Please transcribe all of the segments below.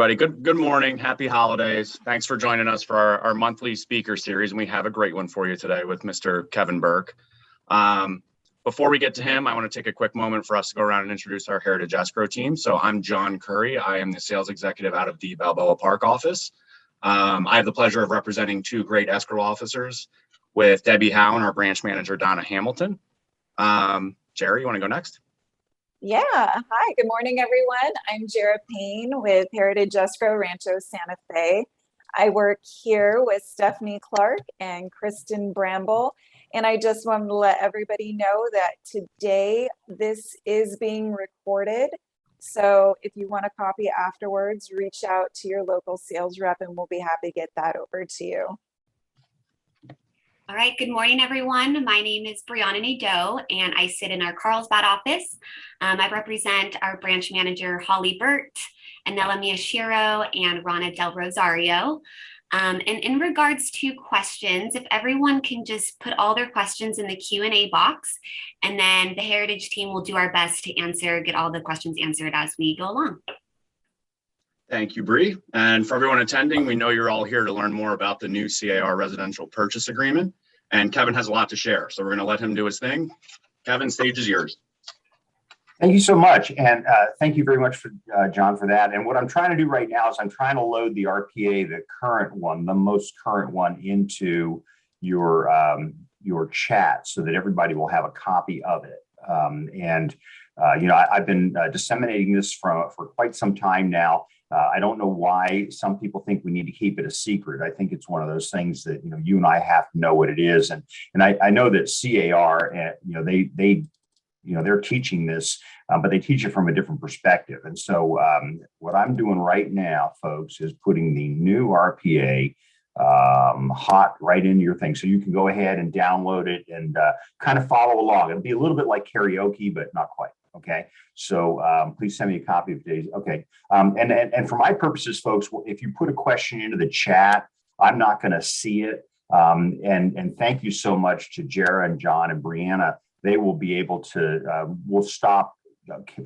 Buddy, good morning. Happy holidays. Thanks for joining us for our monthly speaker series. And we have a great one for you today with Mr. Kevin Burke. Before we get to him, I want to take a quick moment for us to go around and introduce our Heritage Escrow team. So I'm John Curry. I am the sales executive out of the Balboa Park office. I have the pleasure of representing two great escrow officers with Debbie Howe and our branch manager, Donna Hamilton. Jera, you want to go next? Yeah. Hi, good morning, everyone. I'm Jera Payne with Heritage Escrow, Rancho, Santa Fe. I work here with Stephanie Clark and Kristen Bramble. And I just wanted to let everybody know that today this is being recorded. So if you want a copy afterwards, reach out to your local sales rep and we'll be happy to get that over to you. All right, good morning, everyone. My name is Brianna Nadeau, and I sit in our Carlsbad office. I represent our branch manager, Holly Burt, Anela Miyashiro, and Rana Del Rosario. And in regards to questions, if everyone can just put all their questions in the Q&A box, and then the Heritage team will do our best to get all the questions answered as we go along. Thank you, Bree. And for everyone attending, we know you're all here to learn more about the new CAR residential purchase agreement. And Kevin has a lot to share, so we're going to let him do his thing. Kevin, stage is yours. Thank you so much. And thank you very much, for John, for that. And what I'm trying to do right now is I'm trying to load the RPA, the current one, the most current one, into your chat so that everybody will have a copy of it. I've been disseminating this for quite some time now. I don't know why some people think we need to keep it a secret. I think it's one of those things that, you and I have to know what it is. And I know that CAR, they're teaching this, but they teach it from a different perspective. And so what I'm doing right now, folks, is putting the new RPA hot right into your thing. So you can go ahead and download it and kind of follow along. It'll be a little bit like karaoke, but not quite. Okay, so please send me a copy of today's. Okay, and for my purposes, folks, if you put a question into the chat, I'm not going to see it. And thank you so much to Jera and John and Brianna. They will be able to. We'll stop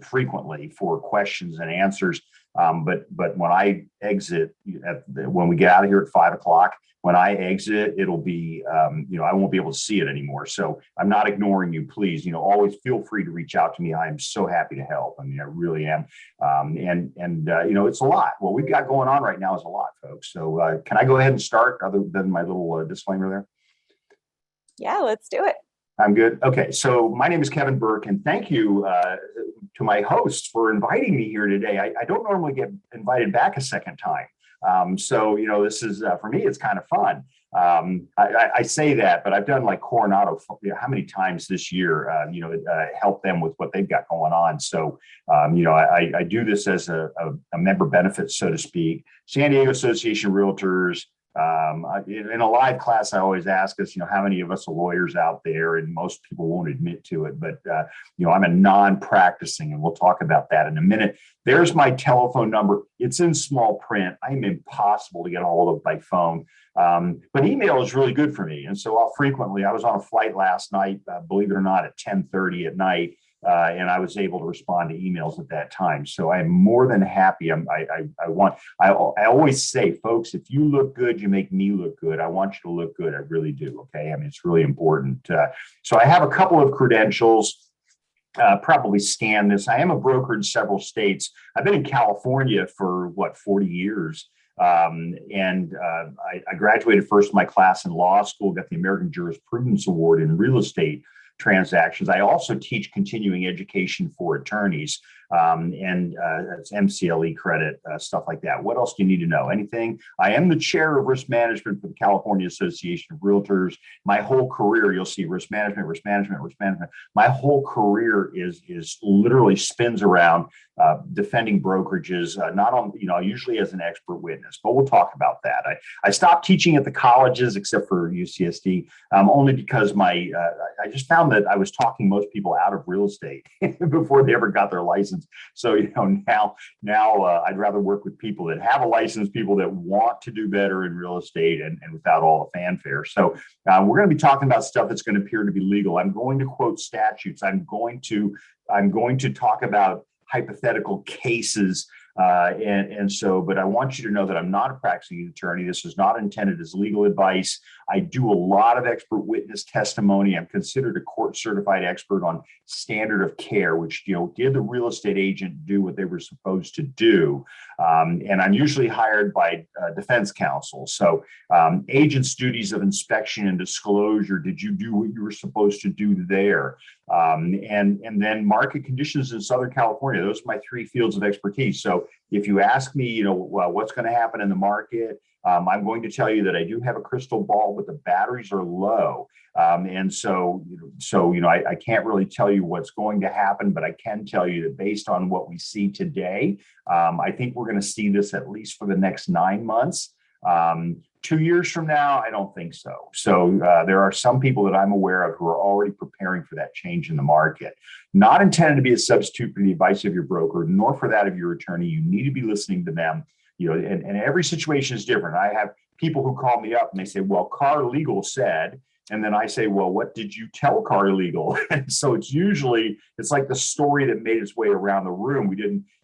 frequently for questions and answers. But when I exit, when we get out of here at 5 o'clock, when I exit, it'll be, I won't be able to see it anymore. So I'm not ignoring you. Please, always feel free to reach out to me. I am so happy to help. I mean, I really am. It's a lot. What we've got going on right now is a lot, folks. So can I go ahead and start other than my little disclaimer there? Yeah, let's do it. I'm good. Okay, so my name is Kevin Burke, and thank you to my hosts for inviting me here today. I don't normally get invited back a second time. This is, for me, it's kind of fun. I say that, but I've done like Coronado, how many times this year, help them with what they've got going on. So, I do this as a member benefit, so to speak. San Diego Association of Realtors. In a live class, I always ask us, how many of us are lawyers out there, and most people won't admit to it, but, I'm a non-practicing, and we'll talk about that in a minute. There's my telephone number. It's in small print. I'm impossible to get a hold of by phone, but email is really good for me. And so I was on a flight last night, believe it or not, at 10:30 at night. And I was able to respond to emails at that time. So I'm more than happy. I always say, folks, if you look good, you make me look good. I want you to look good. I really do. Okay. I mean, it's really important. So I have a couple of credentials. Probably scan this. I am a broker in several states. I've been in California for 40 years. I graduated first in my class in law school, got the American Jurisprudence Award in real estate transactions. I also teach continuing education for attorneys, it's MCLE credit, stuff like that. What else do you need to know? Anything? I am the chair of risk management for the California Association of Realtors. My whole career, you'll see risk management. My whole career is literally spins around defending brokerages, not on, usually as an expert witness, but we'll talk about that. I stopped teaching at the colleges except for UCSD, only because I just found that I was talking most people out of real estate before they ever got their license. So, now I'd rather work with people that have a license, people that want to do better in real estate and without all the fanfare. So we're going to be talking about stuff that's going to appear to be legal. I'm going to quote statutes. I'm going to talk about hypothetical cases But I want you to know that I'm not a practicing attorney. This is not intended as legal advice. I do a lot of expert witness testimony. I'm considered a court certified expert on standard of care, which, did the real estate agent do what they were supposed to do? And I'm usually hired by defense counsel. So agents' duties of inspection and disclosure, did you do what you were supposed to do there? And then market conditions in Southern California. Those are my three fields of expertise. So if you ask me, what's going to happen in the market, I'm going to tell you that I do have a crystal ball, but the batteries are low. I can't really tell you what's going to happen, but I can tell you that based on what we see today, I think we're going to see this at least for the next 9 months. 2 years from now, I don't think so. So there are some people that I'm aware of who are already preparing for that change in the market. Not intended to be a substitute for the advice of your broker, nor for that of your attorney. You need to be listening to them. And every situation is different. I have people who call me up and they say, well, CAR Legal said, and then I say, well, what did you tell CAR Legal? And so it's like the story that made its way around the room.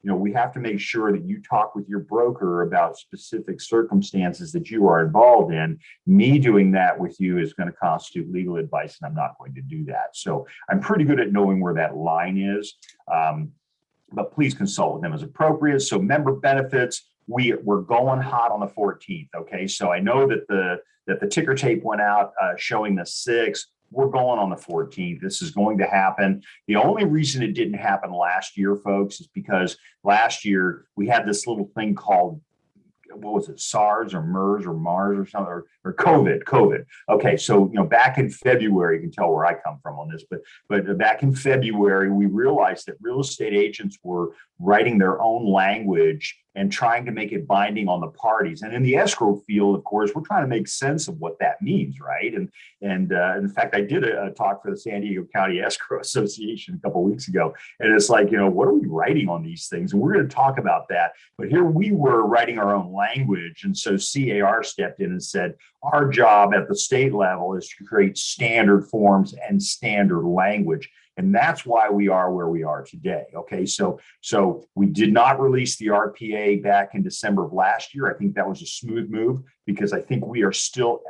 We have to make sure that you talk with your broker about specific circumstances that you are involved in. Me doing that with you is going to constitute legal advice, and I'm not going to do that. So I'm pretty good at knowing where that line is. But please consult with them as appropriate. So member benefits, we're going hot on the 14th. Okay, so I know that the ticker tape went out showing the 6th. We're going on the 14th. This is going to happen. The only reason it didn't happen last year, folks, is because last year we had this little thing called, what was it, SARS or MERS or MARS or something, or COVID. Okay, so back in February, you can tell where I come from on this, but back in February, we realized that real estate agents were writing their own language and trying to make it binding on the parties. And in the escrow field, of course, we're trying to make sense of what that means, right? And in fact, I did a talk for the San Diego County Escrow Association a couple of weeks ago, and it's like, what are we writing on these things? And we're going to talk about that. But here we were writing our own language, and so CAR stepped in and said, our job at the state level is to create standard forms and standard language. And that's why we are where we are today. Okay, so we did not release the RPA back in December of last year. I think that was a smooth move because I think we're still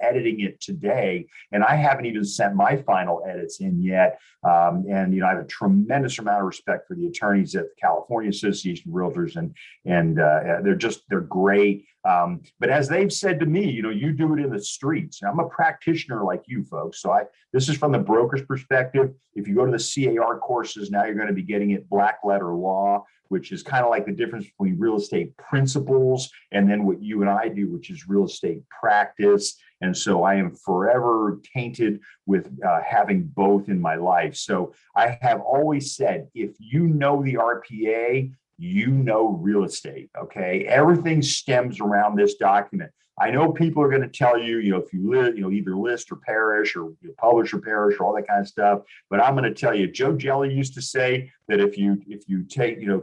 editing it today, and I haven't even sent my final edits in yet. I have a tremendous amount of respect for the attorneys at the California Association of Realtors, and they're great. But as they've said to me, you do it in the streets. And I'm a practitioner like you folks. So this is from the broker's perspective. If you go to the CAR courses, now you're going to be getting it black letter law, which is kind of like the difference between real estate principles and then what you and I do, which is real estate practice. And so I am forever tainted with having both in my life. So I have always said, if you know the RPA, you know real estate, okay? Everything stems around this document. I know people are going to tell you, if you live, either list or perish or publish or perish or all that kind of stuff. But I'm going to tell you, Joe Jelly used to say that if you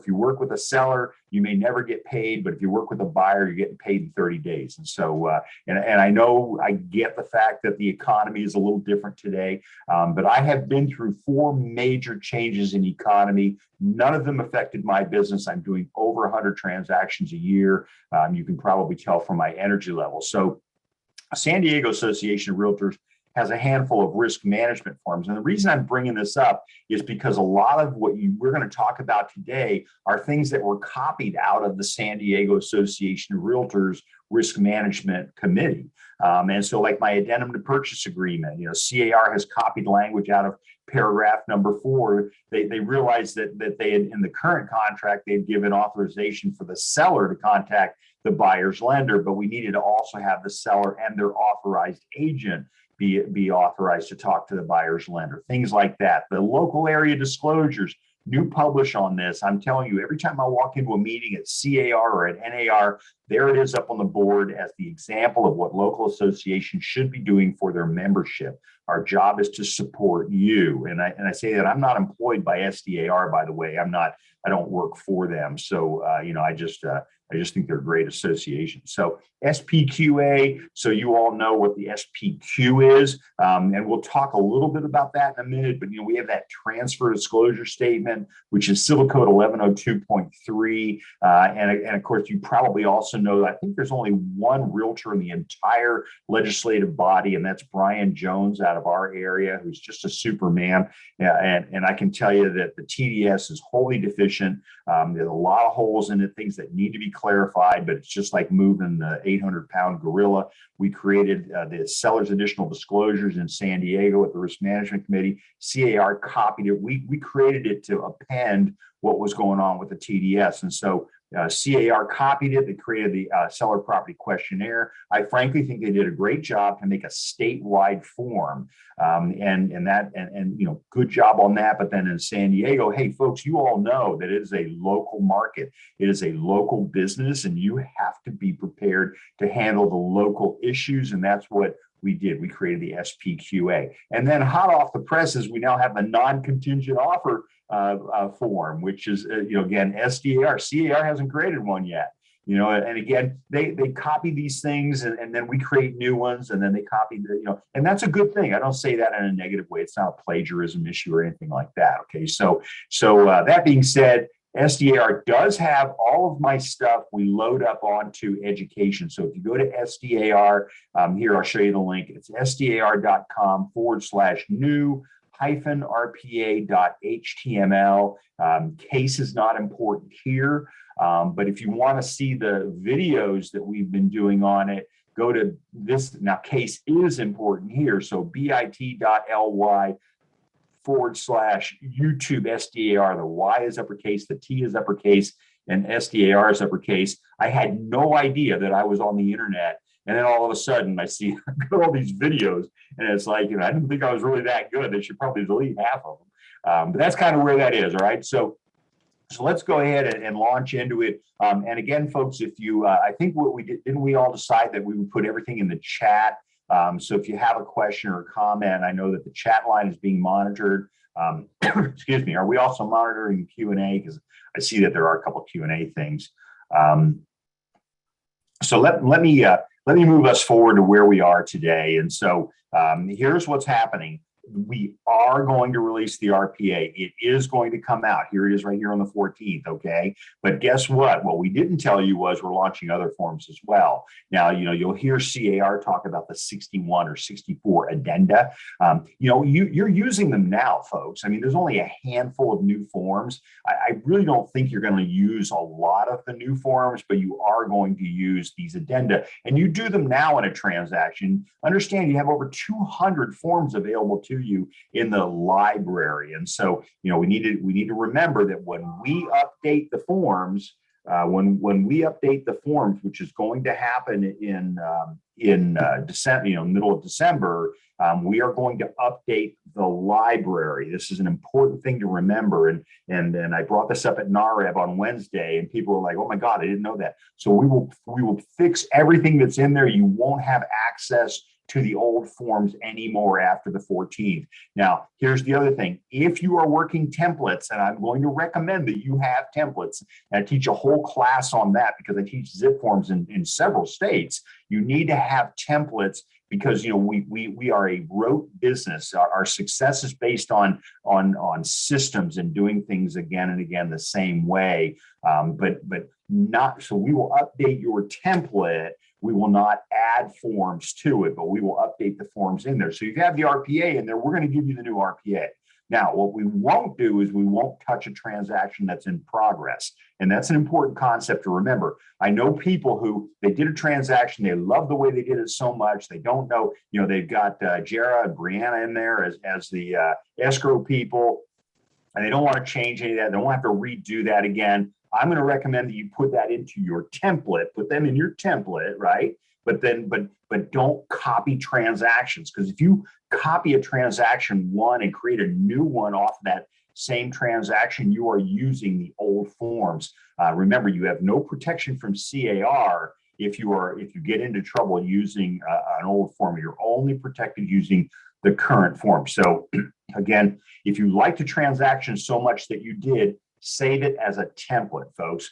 work with a seller, you may never get paid, but if you work with a buyer, you're getting paid in 30 days. And so, and I know I get the fact that the economy is a little different today, but I have been through 4 major changes in economy. None of them affected my business. I'm doing over 100 transactions a year. You can probably tell from my energy level. So San Diego Association of Realtors has a handful of risk management forms. And the reason I'm bringing this up is because a lot of what we're going to talk about today are things that were copied out of the San Diego Association of Realtors Risk Management Committee. And so like my addendum to purchase agreement, CAR has copied language out of paragraph number 4. They realized that they had, in the current contract, they'd given authorization for the seller to contact the buyer's lender, but we needed to also have the seller and their authorized agent be authorized to talk to the buyer's lender, things like that. The local area disclosures, new publish on this. I'm telling you, every time I walk into a meeting at CAR or at NAR, there it is up on the board as the example of what local associations should be doing for their membership. Our job is to support you. And I say that I'm not employed by SDAR, by the way. I don't work for them. So, I just think they're a great association. So SPQA, so you all know what the SPQ is, and we'll talk a little bit about that in a minute, but we have that transfer disclosure statement, which is Civil Code 1102.3. And of course, you probably also know that I think there's only one realtor in the entire legislative body, and that's Brian Jones out of our area, who's just a superman. And I can tell you that the TDS is wholly deficient. There's a lot of holes in it, things that need to be clarified, but it's just like moving the 800-pound gorilla. We created the seller's additional disclosures in San Diego at the Risk Management Committee. CAR copied it. We created it to append what was going on with the TDS. And so CAR copied it. They created the seller property questionnaire. I frankly think they did a great job to make a statewide form, and good job on that. But then in San Diego, hey folks, you all know that it is a local market. It is a local business, and you have to be prepared to handle the local issues. And that's what we did. We created the SPQA, and then hot off the presses, we now have the non-contingent offer form, which is, again, SDAR. CAR hasn't created one yet, and again, they copy these things and then we create new ones, and then they copy and that's a good thing. I don't say that in a negative way. It's not a plagiarism issue or anything like that. Okay. So that being said, SDAR does have all of my stuff. We load up onto education. So if you go to SDAR, here, I'll show you the link. It's sdar.com/new-rpa.html. Case is not important here. But if you want to see the videos that we've been doing on it, go to this. Now, case is important here. So bit.ly/YouTube SDAR. The Y is uppercase, the T is uppercase, and SDAR is uppercase. I had no idea that I was on the internet. And then all of a sudden I see all these videos, and it's like, I didn't think I was really that good. They should probably delete half of them. But that's kind of where that is. All right. So let's go ahead and launch into it. And again, folks, if you, I think what we didn't we all decide that we would put everything in the chat? So if you have a question or a comment, I know that the chat line is being monitored. Excuse me. Are we also monitoring Q&A? Because I see that there are a couple of Q&A things. So let me move us forward to where we are today. And so here's what's happening. We are going to release the RPA. It is going to come out. Here it is right here on the 14th, okay? But guess what? What we didn't tell you was we're launching other forms as well. Now, you'll hear CAR talk about the 61 or 64 addenda. You're using them now, folks. I mean, there's only a handful of new forms. I really don't think you're going to use a lot of the new forms, but you are going to use these addenda. And you do them now in a transaction. Understand you have over 200 forms available to you in the library. And so, we need to remember that when we update the forms, when we update the forms, which is going to happen in December, middle of December, we are going to update the library. This is an important thing to remember. And I brought this up at NAREB on Wednesday, and people were like, "Oh my God, I didn't know that." So we will fix everything that's in there. You won't have access to the old forms anymore after the 14th. Now, here's the other thing. If you are working templates, and I'm going to recommend that you have templates, and I teach a whole class on that because I teach zip forms in several states, you need to have templates because we are a rote business. Our success is based on systems and doing things again and again the same way. But not so we will update your template. We will not add forms to it, but we will update the forms in there. So you have the RPA in there. We're going to give you the new RPA. Now, what we won't do is we won't touch a transaction that's in progress. And that's an important concept to remember. I know people who, they did a transaction, they love the way they did it so much, they don't know, they've got Jera and Brianna in there as the escrow people, and they don't want to change any of that. They don't have to redo that again. I'm going to recommend that you put that into your template, put them in your template, right? But don't copy transactions, because if you copy a transaction one and create a new one off that same transaction, you are using the old forms. Remember, you have no protection from CAR if you get into trouble using an old form. You're only protected using the current form. So again, if you like the transaction so much that you did, save it as a template, folks.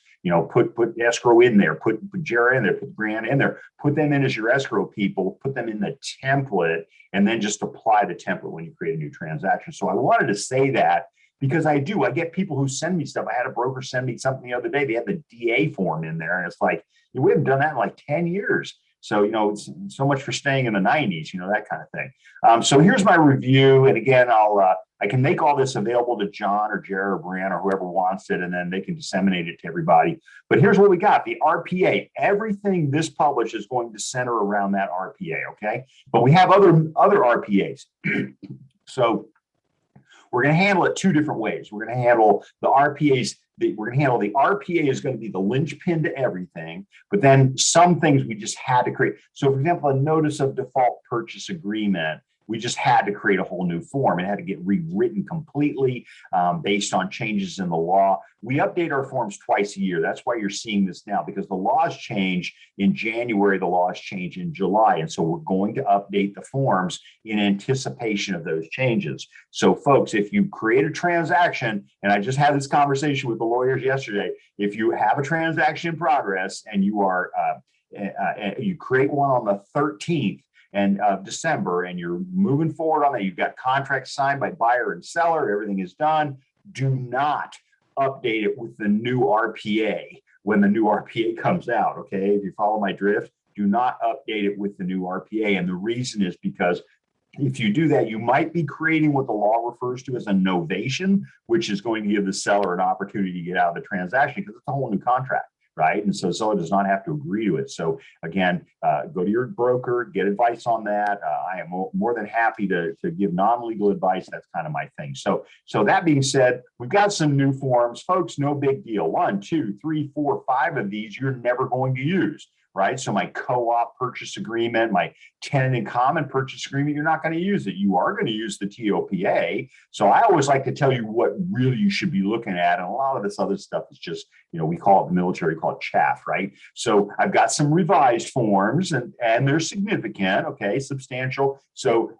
Put escrow in there, put Jera in there, put Brianna in there, put them in as your escrow people, put them in the template, and then just apply the template when you create a new transaction. So I wanted to say that because I get people who send me stuff. I had a broker send me something the other day. They had the DA form in there, and it's like, we haven't done that in like 10 years. So, it's so much for staying in the 90s, that kind of thing. So here's my review. And again, I can make all this available to John or Jera or Brianna or whoever wants it, and then they can disseminate it to everybody. But here's what we got. The RPA, everything this published is going to center around that RPA, okay? But we have other RPAs. So we're going to handle it two different ways. We're going to handle the RPAs. The RPA is going to be the linchpin to everything, but then some things we just had to create. So for example, a notice of default purchase agreement, we just had to create a whole new form. It had to get rewritten completely based on changes in the law. We update our forms twice a year. That's why you're seeing this now, because the laws change in January, the laws change in July. And so we're going to update the forms in anticipation of those changes. So folks, if you create a transaction, and I just had this conversation with the lawyers yesterday, if you have a transaction in progress and you are, you create one on the 13th, of December, and you're moving forward on that, you've got contracts signed by buyer and seller, everything is done, do not update it with the new RPA when the new RPA comes out, okay? If you follow my drift, do not update it with the new RPA. And the reason is because if you do that, you might be creating what the law refers to as a novation, which is going to give the seller an opportunity to get out of the transaction because it's a whole new contract. Right. And so the seller does not have to agree to it. So again, go to your broker, get advice on that. I am more than happy to give non-legal advice. That's kind of my thing. So that being said, we've got some new forms, folks, no big deal. 1, 2, 3, 4, 5 of these you're never going to use. Right. So my co-op purchase agreement, my tenant in common purchase agreement, you're not going to use it. You are going to use the TOPA. So I always like to tell you what really you should be looking at. And a lot of this other stuff is just, we call it the military, call it chaff, right? So I've got some revised forms and they're significant, okay, substantial. So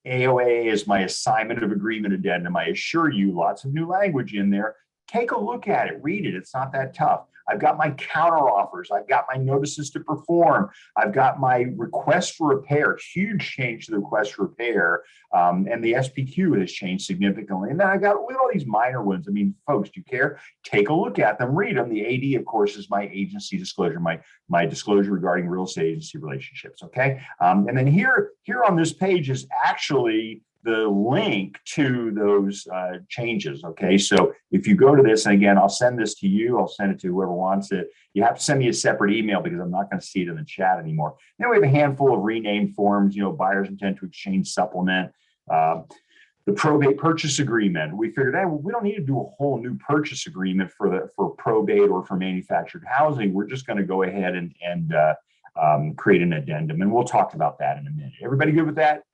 AOA is my assignment of agreement addendum. I assure you, lots of new language in there. Take a look at it, read it. It's not that tough. I've got my counter offers. I've got my notices to perform. I've got my request for repair, huge change to the request for repair. And the SPQ has changed significantly. And then I got all these minor ones. I mean, folks, do you care? Take a look at them, read them. The AD, of course, is my agency disclosure, my disclosure regarding real estate agency relationships, okay? And then here on this page is actually the link to those changes, okay? So if you go to this, and again, I'll send this to you, I'll send it to whoever wants it. You have to send me a separate email because I'm not going to see it in the chat anymore. Then we have a handful of renamed forms, buyers intend to exchange supplement. The probate purchase agreement, we figured, hey, well, we don't need to do a whole new purchase agreement for probate or for manufactured housing. We're just going to go ahead and create an addendum, and we'll talk about that in a minute. Everybody good with that?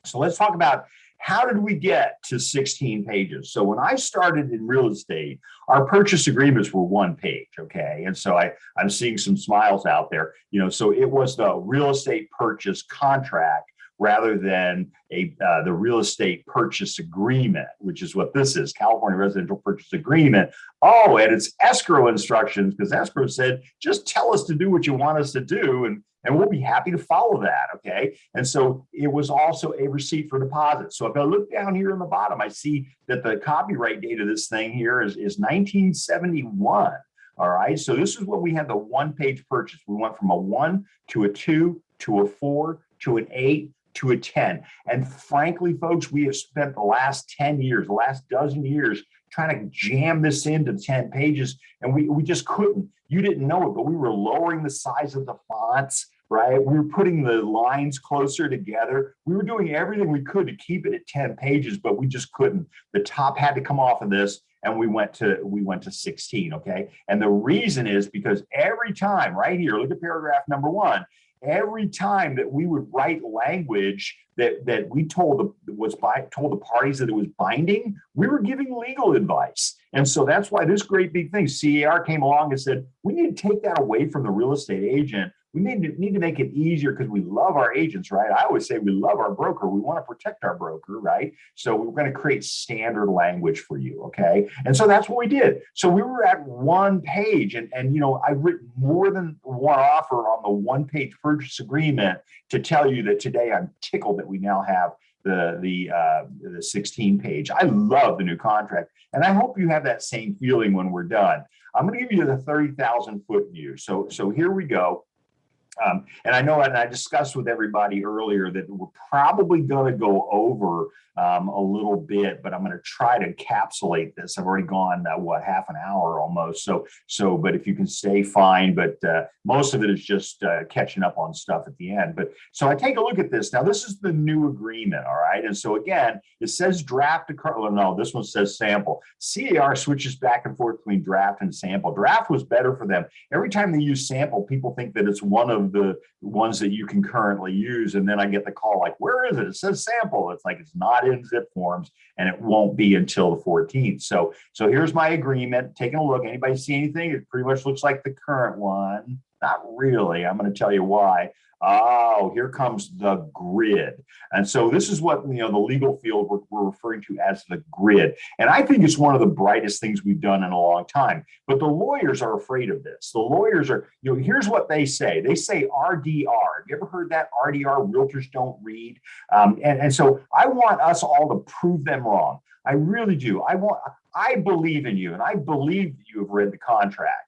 So let's talk about how did we get to 16 pages? So when I started in real estate, our purchase agreements were 1 page, okay? And so I'm seeing some smiles out there. So it was the real estate purchase contract rather than the real estate purchase agreement, which is what this is, California Residential Purchase Agreement. Oh, and it's escrow instructions, because escrow said, just tell us to do what you want us to do, and we'll be happy to follow that, okay? And so it was also a receipt for deposit. So if I look down here in the bottom, I see that the copyright date of this thing here is 1971, all right? So this is what we had, the 1-page purchase. We went from a 1 to a 2 to a 4 to an 8 to a 10. And frankly, folks, we have spent the last 10 years, the last dozen years, trying to jam this into 10 pages, and we just couldn't. You didn't know it, but we were lowering the size of the fonts, right? We were putting the lines closer together. We were doing everything we could to keep it at 10 pages, but we just couldn't. The top had to come off of this, and we went to 16, okay? And the reason is because every time, right here, look at paragraph number 1, every time that we would write language that we told the parties that it was binding, we were giving legal advice. And so that's why this great big thing, CAR came along and said, we need to take that away from the real estate agent. we need to make it easier because we love our agents, right? I always say we love our broker. We want to protect our broker, right? So we're going to create standard language for you, okay? And so that's what we did. So we were at one page, and I've written more than one offer on the one-page purchase agreement to tell you that today I'm tickled that we now have the 16 page. I love the new contract, and I hope you have that same feeling when we're done. I'm going to give you the 30,000 foot view. So here we go. And I know, and I discussed with everybody earlier that we're probably going to go over a little bit, but I'm going to try to encapsulate this. I've already gone, half an hour almost. So, but if you can stay, fine. But most of it is just catching up on stuff at the end. But so I take a look at this. Now, this is the new agreement. All right. And so again, it says draft. No, this one says sample. CAR switches back and forth between draft and sample. Draft was better for them. Every time they use sample, people think that it's one of the ones that you can currently use. And then I get the call like, where is it? It says sample. It's like, it's not in zip forms, and it won't be until the 14th. So here's my agreement. Taking a look. Anybody see anything? It pretty much looks like the current one. Not really. I'm going to tell you why. Oh, here comes the grid. And so this is what, the legal field we're referring to as the grid. And I think it's one of the brightest things we've done in a long time. But the lawyers are afraid of this. The lawyers are, here's what they say. They say RDR. Have you ever heard that? RDR, realtors don't read. And so I want us all to prove them wrong. I really do. I believe in you, and I believe that you have read the contract.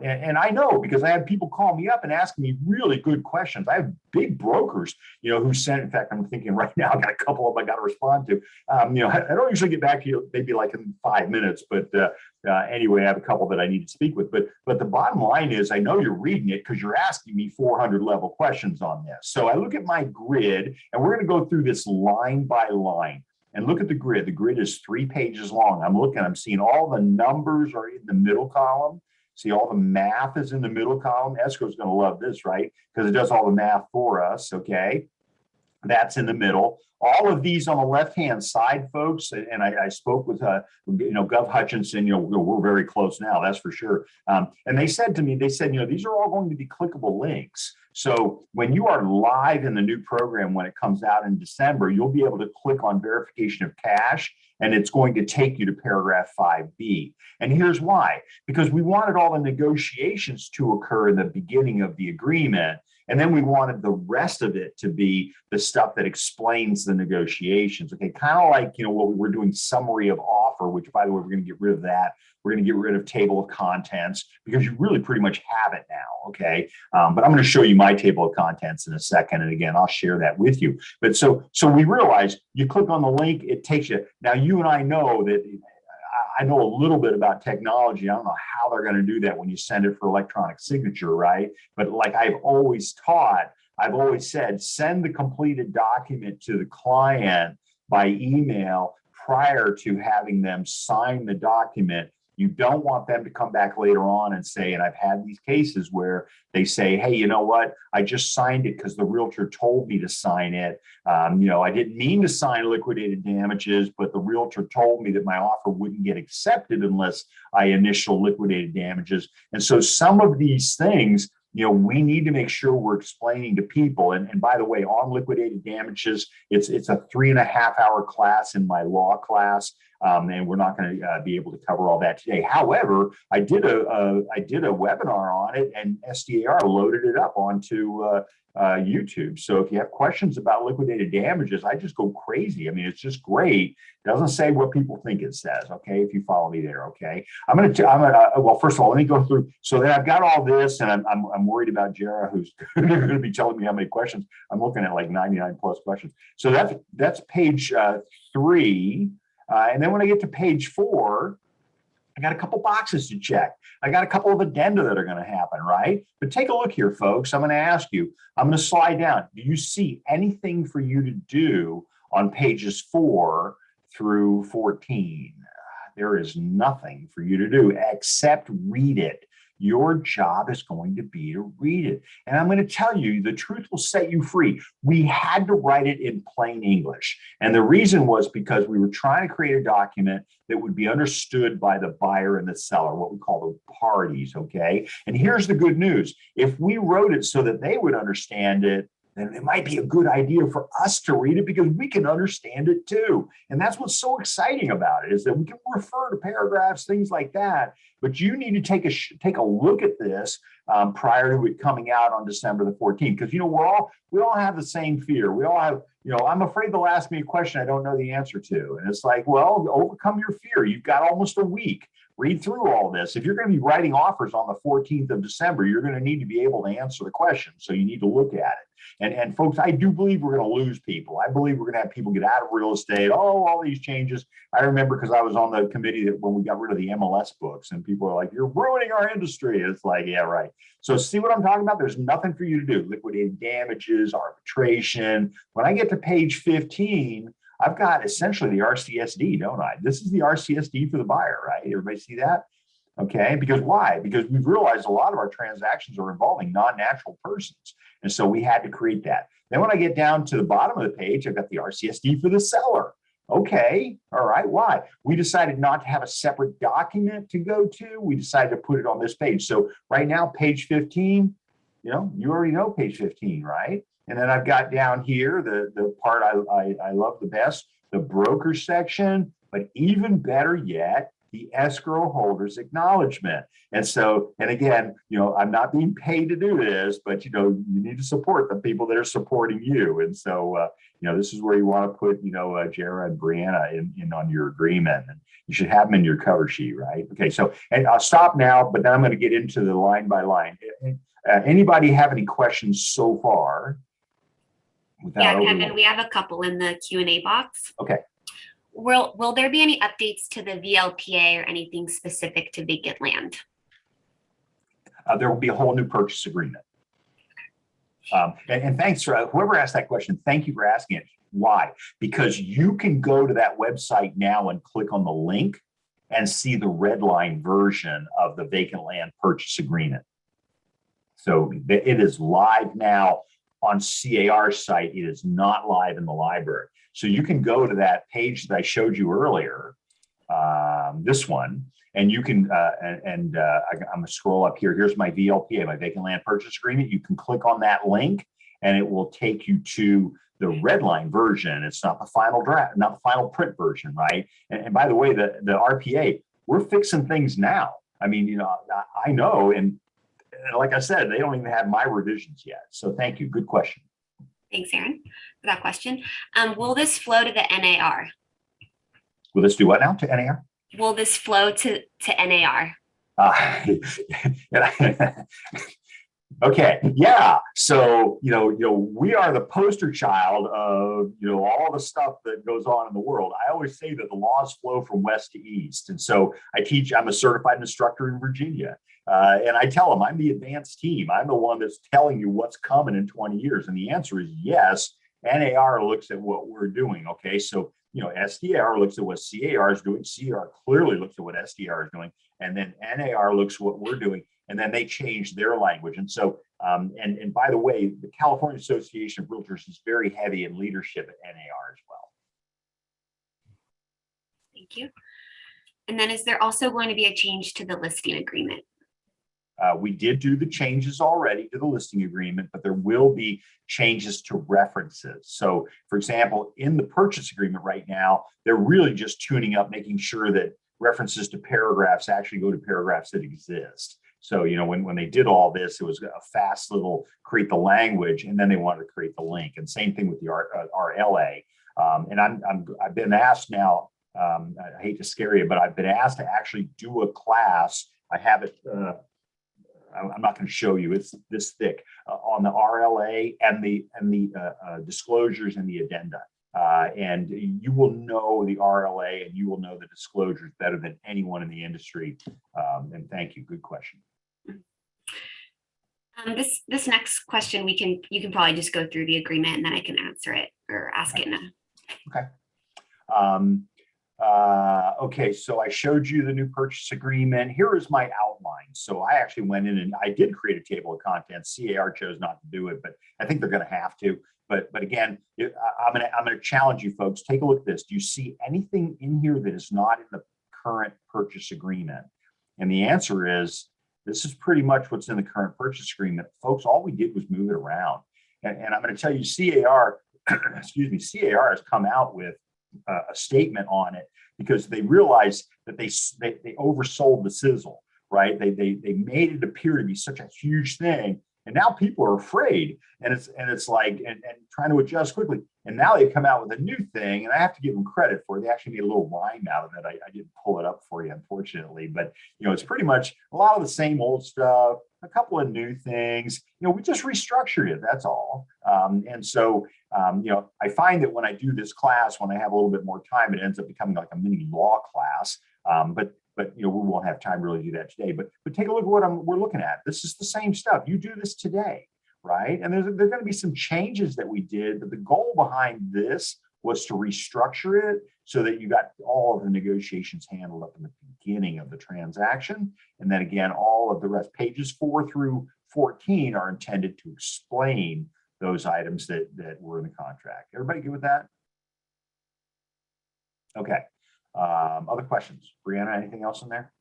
And I know because I have people call me up and ask me really good questions. I have big brokers, who sent, in fact, I'm thinking right now, I've got a couple of them I got to respond to. I don't usually get back to you maybe like in 5 minutes, but anyway, I have a couple that I need to speak with. But the bottom line is I know you're reading it because you're asking me 400 level questions on this. So I look at my grid, and we're going to go through this line by line. And look at the grid. The grid is 3 pages long. I'm seeing all the numbers are in the middle column. See, all the math is in the middle column. Escrow is going to love this, right? Because it does all the math for us, okay? That's in the middle. All of these on the left-hand side, folks, and I spoke with, Gov Hutchinson, we're very close now, that's for sure. And they said to me, these are all going to be clickable links. So when you are live in the new program, when it comes out in December, you'll be able to click on verification of cash, and it's going to take you to paragraph 5B. And here's why. Because we wanted all the negotiations to occur in the beginning of the agreement, and then we wanted the rest of it to be the stuff that explains the negotiations. Okay, kind of like, what we were doing summary of offer, which, by the way, we're going to get rid of that. We're going to get rid of table of contents because you really pretty much have it now, okay? But I'm going to show you my table of contents in a second. And again, I'll share that with you. But so we realize you click on the link, it takes you. Now, you and I know that I know a little bit about technology. I don't know how they're going to do that when you send it for electronic signature, right? But like I've always said, send the completed document to the client by email prior to having them sign the document. You don't want them to come back later on and say, and I've had these cases where they say, hey, you know what? I just signed it because the realtor told me to sign it. I didn't mean to sign liquidated damages, but the realtor told me that my offer wouldn't get accepted unless I initial liquidated damages. And so some of these things, we need to make sure we're explaining to people. And by the way, on liquidated damages, it's a 3.5-hour class in my law class. And we're not going to be able to cover all that today. However, I did a webinar on it, and SDAR loaded it up onto YouTube. So if you have questions about liquidated damages, I just go crazy. I mean, it's just great. It doesn't say what people think it says. Okay, if you follow me there. Okay, well, first of all, let me go through. So then I've got all this, and I'm worried about Jera, who's going to be telling me how many questions. I'm looking at like 99 plus questions. So that's page 3. And then when I get to page 4, I got a couple boxes to check. I got a couple of addenda that are going to happen, right? But take a look here, folks. I'm going to ask you, I'm going to slide down. Do you see anything for you to do on pages 4 through 14? There is nothing for you to do except read it. Your job is going to be to read it. And I'm going to tell you, the truth will set you free. We had to write it in plain English. And the reason was because we were trying to create a document that would be understood by the buyer and the seller, what we call the parties, okay? And here's the good news. If we wrote it so that they would understand it, then it might be a good idea for us to read it because we can understand it too. And that's what's so exciting about it, is that we can refer to paragraphs, things like that. But you need to take a look at this prior to it coming out on December the 14th, because we all have the same fear. We all have, I'm afraid they'll ask me a question I don't know the answer to, and it's like, well, overcome your fear. You've got almost a week. Read through all this. If you're going to be writing offers on the 14th of December, you're going to need to be able to answer the question. So you need to look at it. And folks, I do believe we're going to lose people. I believe we're going to have people get out of real estate. Oh, all these changes. I remember because I was on the committee that when we got rid of the MLS books, and people are like, you're ruining our industry. It's like, yeah, right. So see what I'm talking about? There's nothing for you to do. Liquidated damages, arbitration. When I get to page 15, I've got essentially the RCSD, don't I? This is the RCSD for the buyer, right? Everybody see that? Okay, because why? Because we've realized a lot of our transactions are involving non-natural persons. And so we had to create that. Then when I get down to the bottom of the page, I've got the RCSD for the seller. Okay, all right, why? We decided not to have a separate document to go to. We decided to put it on this page. So right now, page 15, you already know page 15, right? And then I've got down here, the part I love the best, the broker section, but even better yet, the escrow holder's acknowledgement. And so, and again, I'm not being paid to do this, but you need to support the people that are supporting you. And so, this is where you want to put, Jera and Brianna in on your agreement, and you should have them in your cover sheet, right? Okay, so, and I'll stop now, but then I'm going to get into the line by line. Anybody have any questions so far? Yeah, Kevin, we have a couple in the Q&A box. Okay. Will there be any updates to the VLPA or anything specific to vacant land? There will be a whole new purchase agreement. And thanks for whoever asked that question. Thank you for asking it. Why? Because you can go to that website now and click on the link and see the red line version of the vacant land purchase agreement. So it is live now on CAR's site. It is not live in the library. So you can go to that page that I showed you earlier, this one, and you can, I'm gonna scroll up here. Here's my VLPA, my vacant land purchase agreement. You can click on that link and it will take you to the red line version. It's not the final draft, not the final print version, right? And by the way, the RPA, we're fixing things now. I mean, I know, and like I said, they don't even have my revisions yet. So thank you. Good question. Thanks, Aaron, for that question. Will this flow to the NAR? Will this do what now to NAR? Will this flow to NAR? Okay, yeah. So, we are the poster child of, all the stuff that goes on in the world. I always say that the laws flow from west to east. And so I'm a certified instructor in Virginia. And I tell them I'm the advanced team. I'm the one that's telling you what's coming in 20 years. And the answer is yes. NAR looks at what we're doing. Okay, so SDR looks at what CAR is doing. CAR clearly looks at what SDR is doing, and then NAR looks at what we're doing, and then they change their language. And so, and by the way, the California Association of Realtors is very heavy in leadership at NAR as well. Thank you. And then, is there also going to be a change to the listing agreement? We did do the changes already to the listing agreement, but there will be changes to references. So, for example, in the purchase agreement right now, they're really just tuning up, making sure that references to paragraphs actually go to paragraphs that exist. So, when they did all this, it was a fast little create the language, and then they wanted to create the link. And same thing with the RLA. And I've been asked now. I hate to scare you, but I've been asked to actually do a class. I have it. I'm not going to show you. It's this thick on the RLA and the disclosures and the addenda. And you will know the RLA and you will know the disclosures better than anyone in the industry. And thank you. Good question. This next question, you can probably just go through the agreement and then I can answer it or ask it. Okay. Okay, so I showed you the new purchase agreement. Here is my outline. So I actually went in and I did create a table of contents. CAR chose not to do it, but I think they're going to have to. But again, I'm gonna challenge you folks. Take a look at this. Do you see anything in here that is not in the current purchase agreement? And the answer is, this is pretty much what's in the current purchase agreement. Folks, all we did was move it around. And I'm going to tell you, CAR, excuse me, CAR has come out with a statement on it because they realized that they oversold the sizzle, right? They made it appear to be such a huge thing, and now people are afraid, and it's like and trying to adjust quickly. And now they've come out with a new thing, and I have to give them credit for it. They actually made a little rhyme out of it. I didn't pull it up for you, unfortunately, but it's pretty much a lot of the same old stuff, a couple of new things. We just restructured it. That's all. And so I find that when I do this class, when I have a little bit more time, it ends up becoming like a mini law class. But we won't have time really to do that today. But take a look at what we're looking at. This is the same stuff. You do this today, right? And there's going to be some changes that we did, but the goal behind this was to restructure it so that you got all of the negotiations handled up in the beginning of the transaction. And then again, all of the rest, pages 4 through 14 are intended to explain those items that were in the contract. Everybody good with that? Okay. Other questions? Brianna, anything else in there?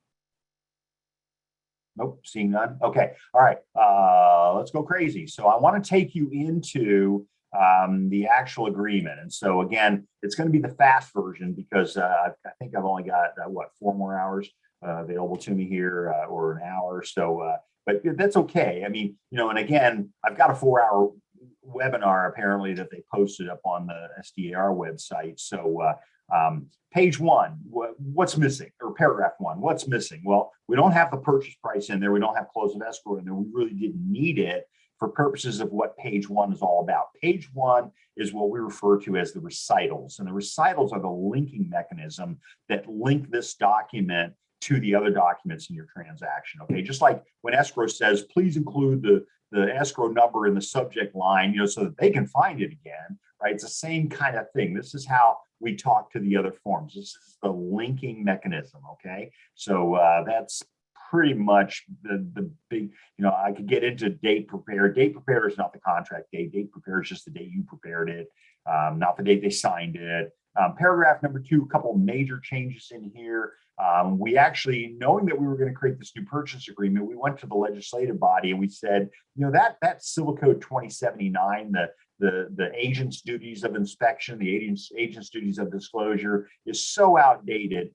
Nope, seeing none. Okay, all right, let's go crazy. So I want to take you into the actual agreement. And so again, it's going to be the fast version because I think I've only got, 4 more hours available to me here or an hour. So, but that's okay. I mean, and again, I've got a 4-hour webinar apparently that they posted up on the SDAR website. So page 1, what's missing? Or paragraph 1, what's missing? Well, we don't have the purchase price in there. We don't have close of escrow in there. We really didn't need it for purposes of what page 1 is all about. Page 1 is what we refer to as the recitals. And the recitals are the linking mechanism that link this document to the other documents in your transaction. Okay, just like when escrow says, please include the escrow number in the subject line, so that they can find it again, right? It's the same kind of thing. This is how we talk to the other forms. This is the linking mechanism, okay? So that's pretty much the big, I could get into date prepared. Date prepared is not the contract date. Date prepared is just the date you prepared it, not the date they signed it. Paragraph number 2, a couple of major changes in here. We actually, knowing that we were going to create this new purchase agreement, we went to the legislative body and we said, that Civil Code 2079, the agent's duties of inspection, the agent's duties of disclosure is so outdated.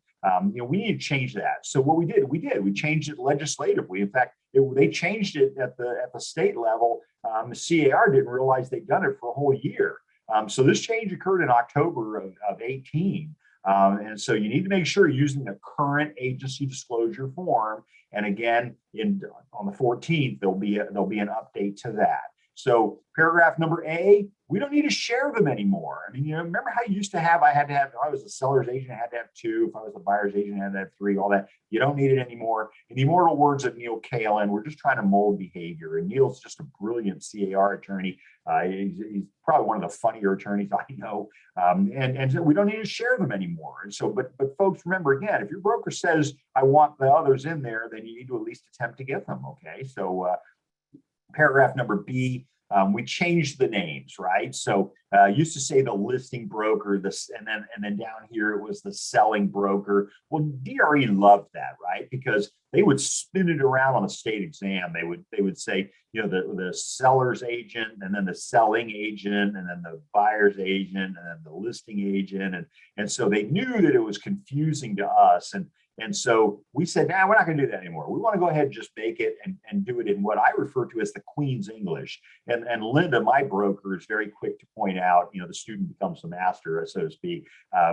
We need to change that. So what we changed it legislatively. In fact, they changed it at the state level. The CAR didn't realize they'd done it for a whole year. So this change occurred in October of 18. And so you need to make sure you're using the current agency disclosure form. And again, on the 14th, there'll be an update to that. So paragraph number A, we don't need to share them anymore. I mean, remember how you used to have, if I was a seller's agent, I had to have 2. If I was a buyer's agent, I had to have 3, all that. You don't need it anymore. In the immortal words of Neil Kalin, we're just trying to mold behavior. And Neil's just a brilliant CAR attorney. He's probably one of the funnier attorneys I know. And so we don't need to share them anymore. And so, but folks, remember again, if your broker says, I want the others in there, then you need to at least attempt to get them, okay? So paragraph number B, we changed the names, right? So used to say the listing broker, and then down here it was the selling broker. Well, DRE loved that, right? Because they would spin it around on a state exam. They would say, the seller's agent, and then the selling agent, and then the buyer's agent, and then the listing agent, and so they knew that it was confusing to us. And so we said, we're not going to do that anymore. We want to go ahead and just make it and do it in what I refer to as the Queen's English. And Linda, my broker, is very quick to point out, the student becomes the master, so to speak,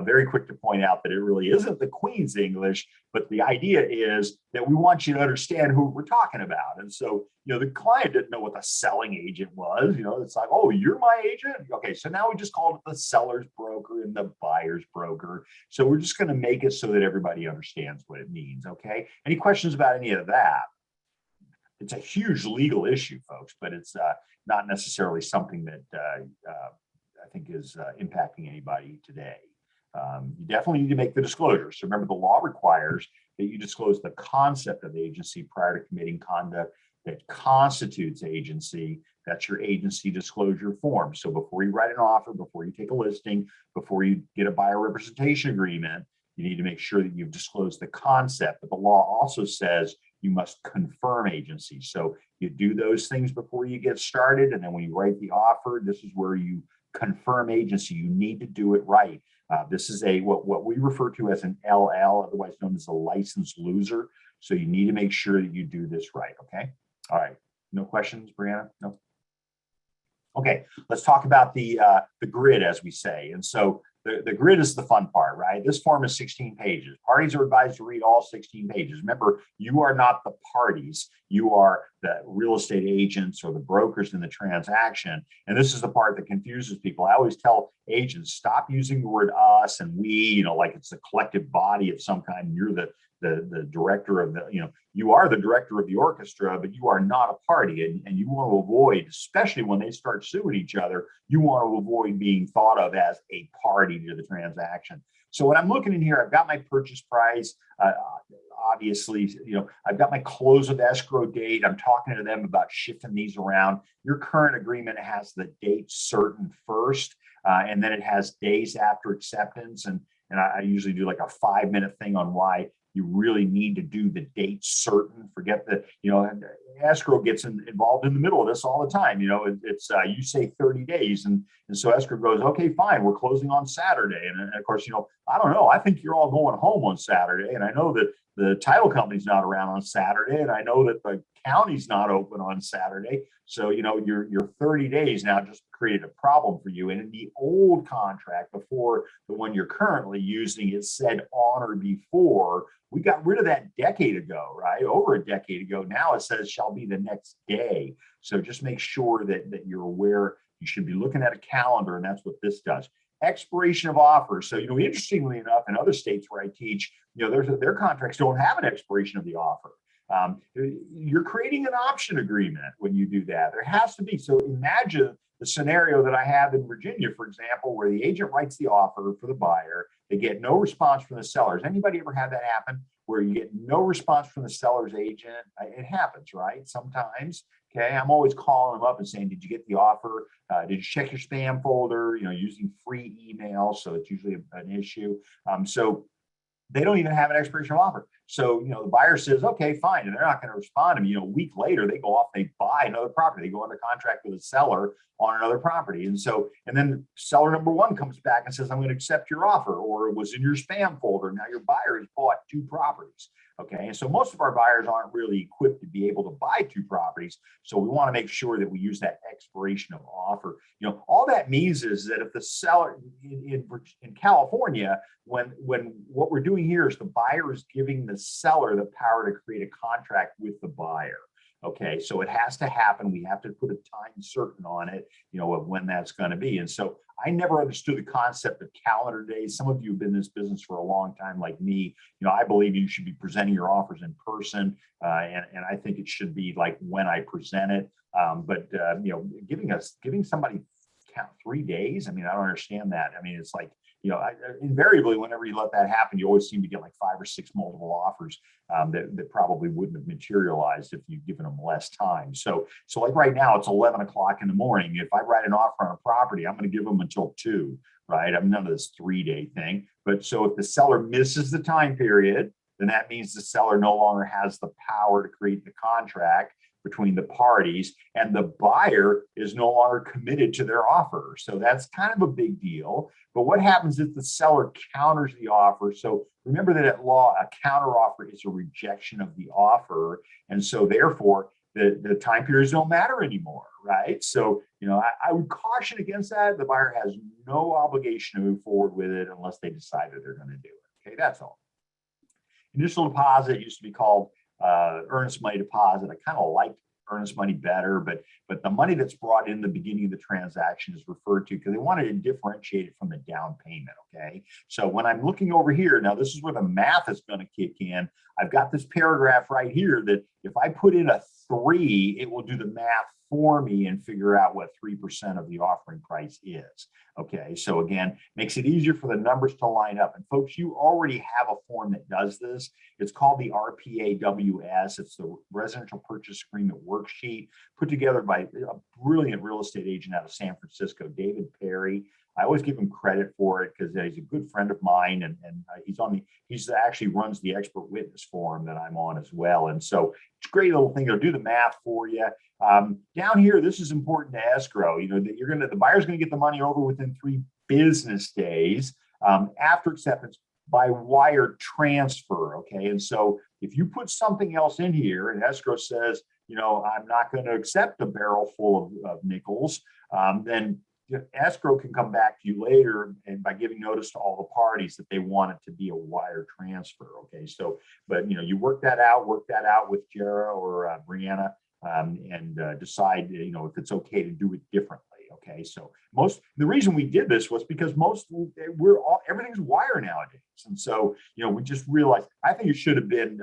very quick to point out that it really isn't the Queen's English, but the idea is that we want you to understand who we're talking about. And so, the client didn't know what the selling agent was. It's like, oh, you're my agent? Okay, so now we just called it the seller's broker and the buyer's broker. So we're just going to make it so that everybody understands what it means, okay? Any questions about any of that? It's a huge legal issue, folks, but it's not necessarily something that I think is impacting anybody today. You definitely need to make the disclosure. So remember, the law requires that you disclose the concept of agency prior to committing conduct that constitutes agency. That's your agency disclosure form. So before you write an offer, before you take a listing, before you get a buyer representation agreement, you need to make sure that you've disclosed the concept. But the law also says you must confirm agency. So you do those things before you get started. And then when you write the offer, this is where you confirm agency. You need to do it right. This is what we refer to as an LL, otherwise known as a license loser. So you need to make sure that you do this right. Okay. All right. No questions, Brianna? No. Okay. Let's talk about the grid, as we say. And so the grid is the fun part, right? This form is 16 pages. Parties are advised to read all 16 pages. Remember, you are not the parties. You are the real estate agents or the brokers in the transaction. And this is the part that confuses people. I always tell agents, stop using the word us and we, like it's a collective body of some kind. You're the director of you are the director of the orchestra, but you are not a party. And you want to avoid, especially when they start suing each other, you want to avoid being thought of as a party to the transaction. So when I'm looking in here, I've got my purchase price. Obviously, I've got my close of escrow date. I'm talking to them about shifting these around. Your current agreement has the date certain first, and then it has days after acceptance. And I usually do like a 5-minute thing on why you really need to do the date certain. Forget the, escrow gets involved in the middle of this all the time. It's you say 30 days. And so escrow goes, okay, fine, we're closing on Saturday. And of course, I don't know. I think you're all going home on Saturday. And I know that the title company's not around on Saturday. And I know that the county's not open on Saturday. So, your 30 days now just created a problem for you. And in the old contract, before the one you're currently using, it said on or before. We got rid of that decade ago, right? Over a decade ago. Now it says shall be the next day. So just make sure that you're aware. You should be looking at a calendar, and that's what this does. Expiration of offers. So, interestingly enough, in other states where I teach, their contracts don't have an expiration of the offer. You're creating an option agreement when you do that. There has to be. So imagine the scenario that I have in Virginia, for example, where the agent writes the offer for the buyer. They get no response from the sellers. Anybody ever had that happen where you get no response from the seller's agent? It happens, right? Sometimes. Okay. I'm always calling them up and saying, did you get the offer? Did you check your spam folder? Using free email. So it's usually an issue. So they don't even have an expiration of offer. So, the buyer says, okay, fine. And they're not going to respond to me. A week later, they go off, they buy another property. They go under contract with a seller on another property. And then seller number one comes back and says, I'm going to accept your offer, or it was in your spam folder. Now your buyer has bought 2 properties. Okay. And so most of our buyers aren't really equipped to be able to buy 2 properties. So we want to make sure that we use that expiration of offer. All that means is that if the seller in California, when what we're doing here is the buyer is giving the seller the power to create a contract with the buyer. Okay, so it has to happen. We have to put a time certain on it, of when that's going to be. And so I never understood the concept of calendar days. Some of you have been in this business for a long time, like me. I believe you should be presenting your offers in person, and I think it should be like when I present it. But giving somebody count 3 days. I don't understand that. It's like, invariably, whenever you let that happen, you always seem to get like 5 or 6 multiple offers that probably wouldn't have materialized if you'd given them less time. So like right now, it's 11 o'clock in the morning. If I write an offer on a property, I'm going to give them until 2, right? None of this 3-day thing. But so if the seller misses the time period, then that means the seller no longer has the power to create the contract between the parties, and the buyer is no longer committed to their offer. So that's kind of a big deal. But what happens if the seller counters the offer? So remember that at law, a counter offer is a rejection of the offer. And so therefore, the time periods don't matter anymore, right? So, I would caution against that. The buyer has no obligation to move forward with it unless they decide that they're going to do it. Okay, that's all. Initial deposit used to be called earnest money deposit. I kind of liked earnest money better, but the money that's brought in the beginning of the transaction is referred to because they wanted to differentiate it from the down payment. Okay, so when I'm looking over here now, this is where the math is going to kick in. I've got this paragraph right here that if I put in a 3, it will do the math for me and figure out what 3% of the offering price is. Okay, so again, makes it easier for the numbers to line up. And folks, you already have a form that does this. It's called the RPAWS. It's the Residential Purchase Agreement Worksheet, put together by a brilliant real estate agent out of San Francisco, David Perry. I always give him credit for it because he's a good friend of mine, and he's actually runs the expert witness forum that I'm on as well. And so it's a great little thing. It'll do the math for you. Down here, this is important to escrow. You know that the buyer's going to get the money over within 3 business days after acceptance by wire transfer. Okay, and so if you put something else in here, and escrow says, I'm not going to accept a barrel full of nickels, then escrow can come back to you later and by giving notice to all the parties that they want it to be a wire transfer. Okay, so but you work that out with Jera or Brianna and decide if it's okay to do it differently. Okay, so the reason we did this was because everything's wire nowadays, and so we just realized I think it should have been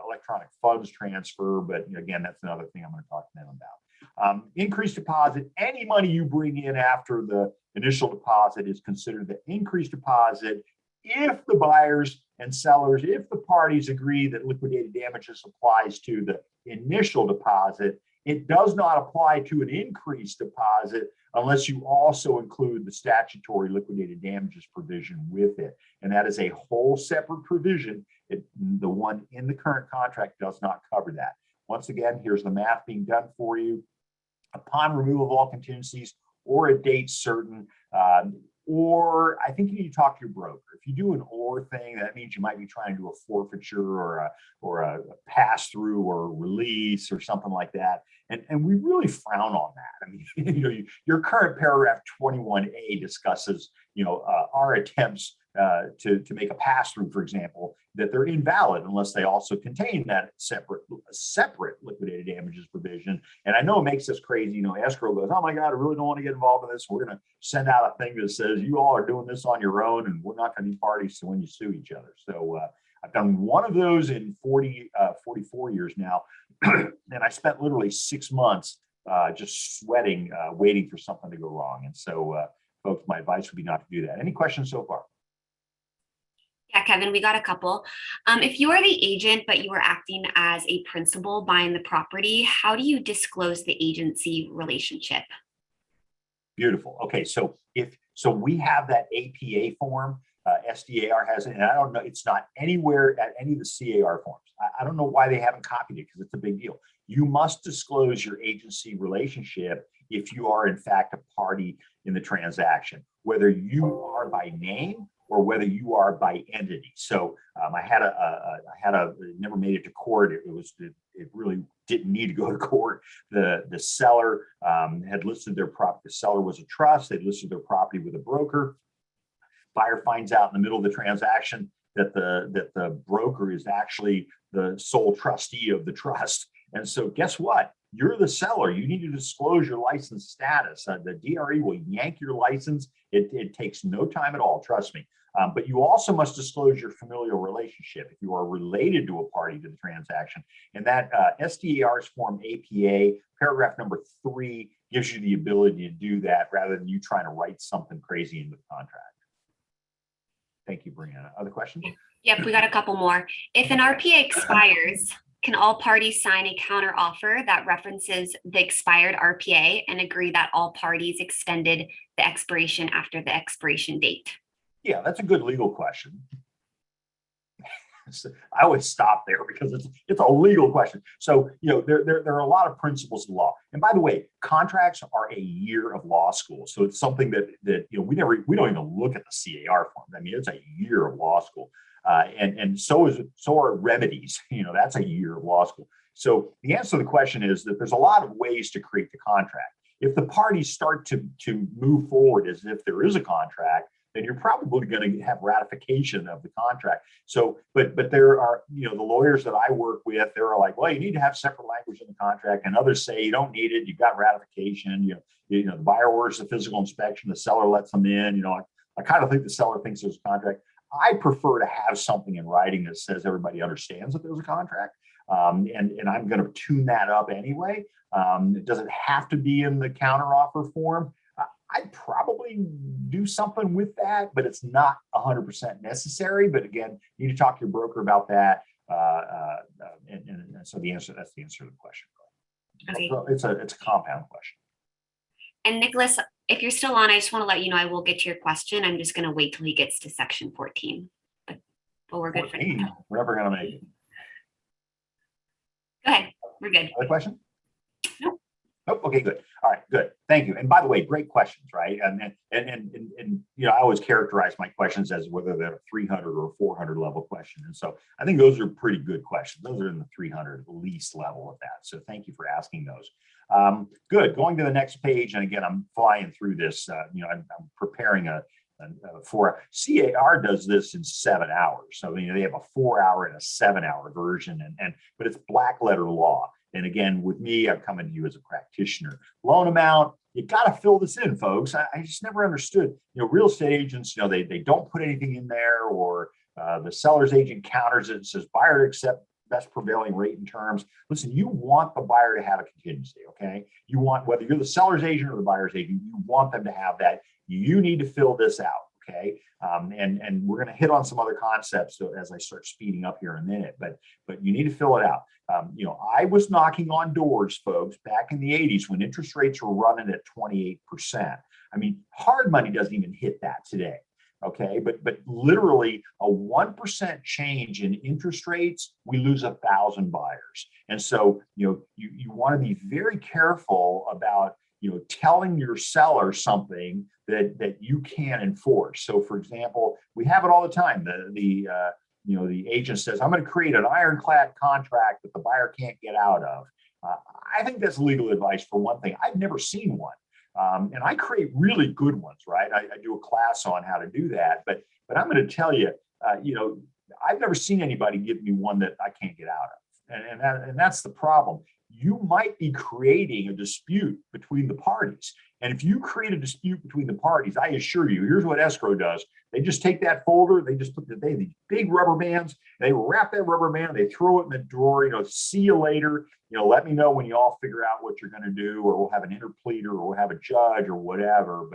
electronic funds transfer, but again, that's another thing I'm going to talk to them about. Increased deposit, any money you bring in after the initial deposit is considered the increased deposit if the buyers and sellers, if the parties agree that liquidated damages applies to the initial deposit. It does not apply to an increased deposit unless you also include the statutory liquidated damages provision with it. And that is a whole separate provision. The one in the current contract does not cover that. Once again, here's the math being done for you. Upon removal of all contingencies or a date certain, or I think you need to talk to your broker. If you do an or thing, that means you might be trying to do a forfeiture or a pass-through or a release or something like that. And we really frown on that. I mean, your current paragraph 21A discusses, our attempts to make a pass-through, for example, that they're invalid unless they also contain that separate liquidated damages provision. And I know it makes us crazy. Escrow goes, oh my God, I really don't want to get involved in this. We're going to send out a thing that says you all are doing this on your own, and we're not going to be parties to when you sue each other. So I've done one of those in 44 years now, and I spent literally 6 months just sweating, waiting for something to go wrong. And so, folks, my advice would be not to do that. Any questions so far? Yeah, Kevin, we got a couple. If you are the agent, but you are acting as a principal buying the property, how do you disclose the agency relationship? Beautiful. Okay, so we have that APA form, SDAR has it, and I don't know, it's not anywhere at any of the CAR forms. I don't know why they haven't copied it because it's a big deal. You must disclose your agency relationship if you are in fact a party in the transaction, whether you are by name or whether you are by entity. So I never made it to court. It really didn't need to go to court. The seller had listed their property. The seller was a trust. They listed their property with a broker. Buyer finds out in the middle of the transaction that the broker is actually the sole trustee of the trust. And so guess what? You're the seller. You need to disclose your license status. The DRE will yank your license. It takes no time at all, trust me. But you also must disclose your familial relationship if you are related to a party to the transaction. And that SDAR's form APA, paragraph number 3, gives you the ability to do that rather than you trying to write something crazy into the contract. Thank you, Brianna. Other questions? Yep, we got a couple more. If an RPA expires, can all parties sign a counter offer that references the expired RPA and agree that all parties extended the expiration after the expiration date? Yeah, that's a good legal question. I always stop there because it's a legal question. So, there are a lot of principles of law. And by the way, contracts are a year of law school. So it's something that we don't even look at the CAR form. I mean, it's a year of law school. And so are remedies. That's a year of law school. So the answer to the question is that there's a lot of ways to create the contract. If the parties start to move forward as if there is a contract, then you're probably going to have ratification of the contract. So, but there are, the lawyers that I work with, they're like, well, you need to have separate language in the contract, and others say you don't need it. You've got ratification. The buyer orders the physical inspection, the seller lets them in. I kind of think the seller thinks there's a contract. I prefer to have something in writing that says everybody understands that there's a contract. And I'm going to tune that up anyway. Does it have to be in the counteroffer form? I'd probably do something with that, but it's not 100% necessary. But again, you need to talk to your broker about that. And so that's the answer to the question. Okay. So it's a compound question. And Nicholas, if you're still on, I just want to let you know I will get to your question. I'm just going to wait till he gets to section 14. But we're good 14, for now. we're never going to make it. Go ahead. We're good. Other question? Nope. Nope. Okay, good. All right, good. Thank you. And by the way, great questions, right? And you know, I always characterize my questions as whether they're a 300 or a 400 level question. And so I think those are pretty good questions. Those are in the 300 least level of that. So thank you for asking those. Good. Going to the next page. And again, I'm flying through this. You know, I'm preparing for CAR does this in 7 hours. So you know, they have a 4-hour and a 7-hour version, but it's black letter law. And again, with me, I'm coming to you as a practitioner. Loan amount, you got to fill this in, folks. I just never understood. You know, real estate agents, you know, they don't put anything in there, or the seller's agent counters it and says buyer to accept best prevailing rate and terms. Listen, you want the buyer to have a contingency, okay? You want, whether you're the seller's agent or the buyer's agent, you want them to have that. You need to fill this out, okay? And we're going to hit on some other concepts as I start speeding up here in a minute, but you need to fill it out. You know, I was knocking on doors, folks, back in the 80s when interest rates were running at 28%. I mean, hard money doesn't even hit that today. Okay, but literally a 1% change in interest rates, we lose 1,000 buyers. And so, you know, you want to be very careful about, you know, telling your seller something that you can enforce. So, for example, we have it all the time. You know, the agent says, I'm going to create an ironclad contract that the buyer can't get out of. I think that's legal advice for one thing. I've never seen one. And I create really good ones, right? I do a class on how to do that, but I'm going to tell you, you know, I've never seen anybody give me one that I can't get out of, and that's the problem. You might be creating a dispute between the parties, and if you create a dispute between the parties, I assure you, here's what escrow does: they just take that folder, they just put these big rubber bands, they wrap that rubber band, they throw it in the drawer. You know, see you later. You know, let me know when you all figure out what you're going to do, or we'll have an interpleader, or we'll have a judge, or whatever.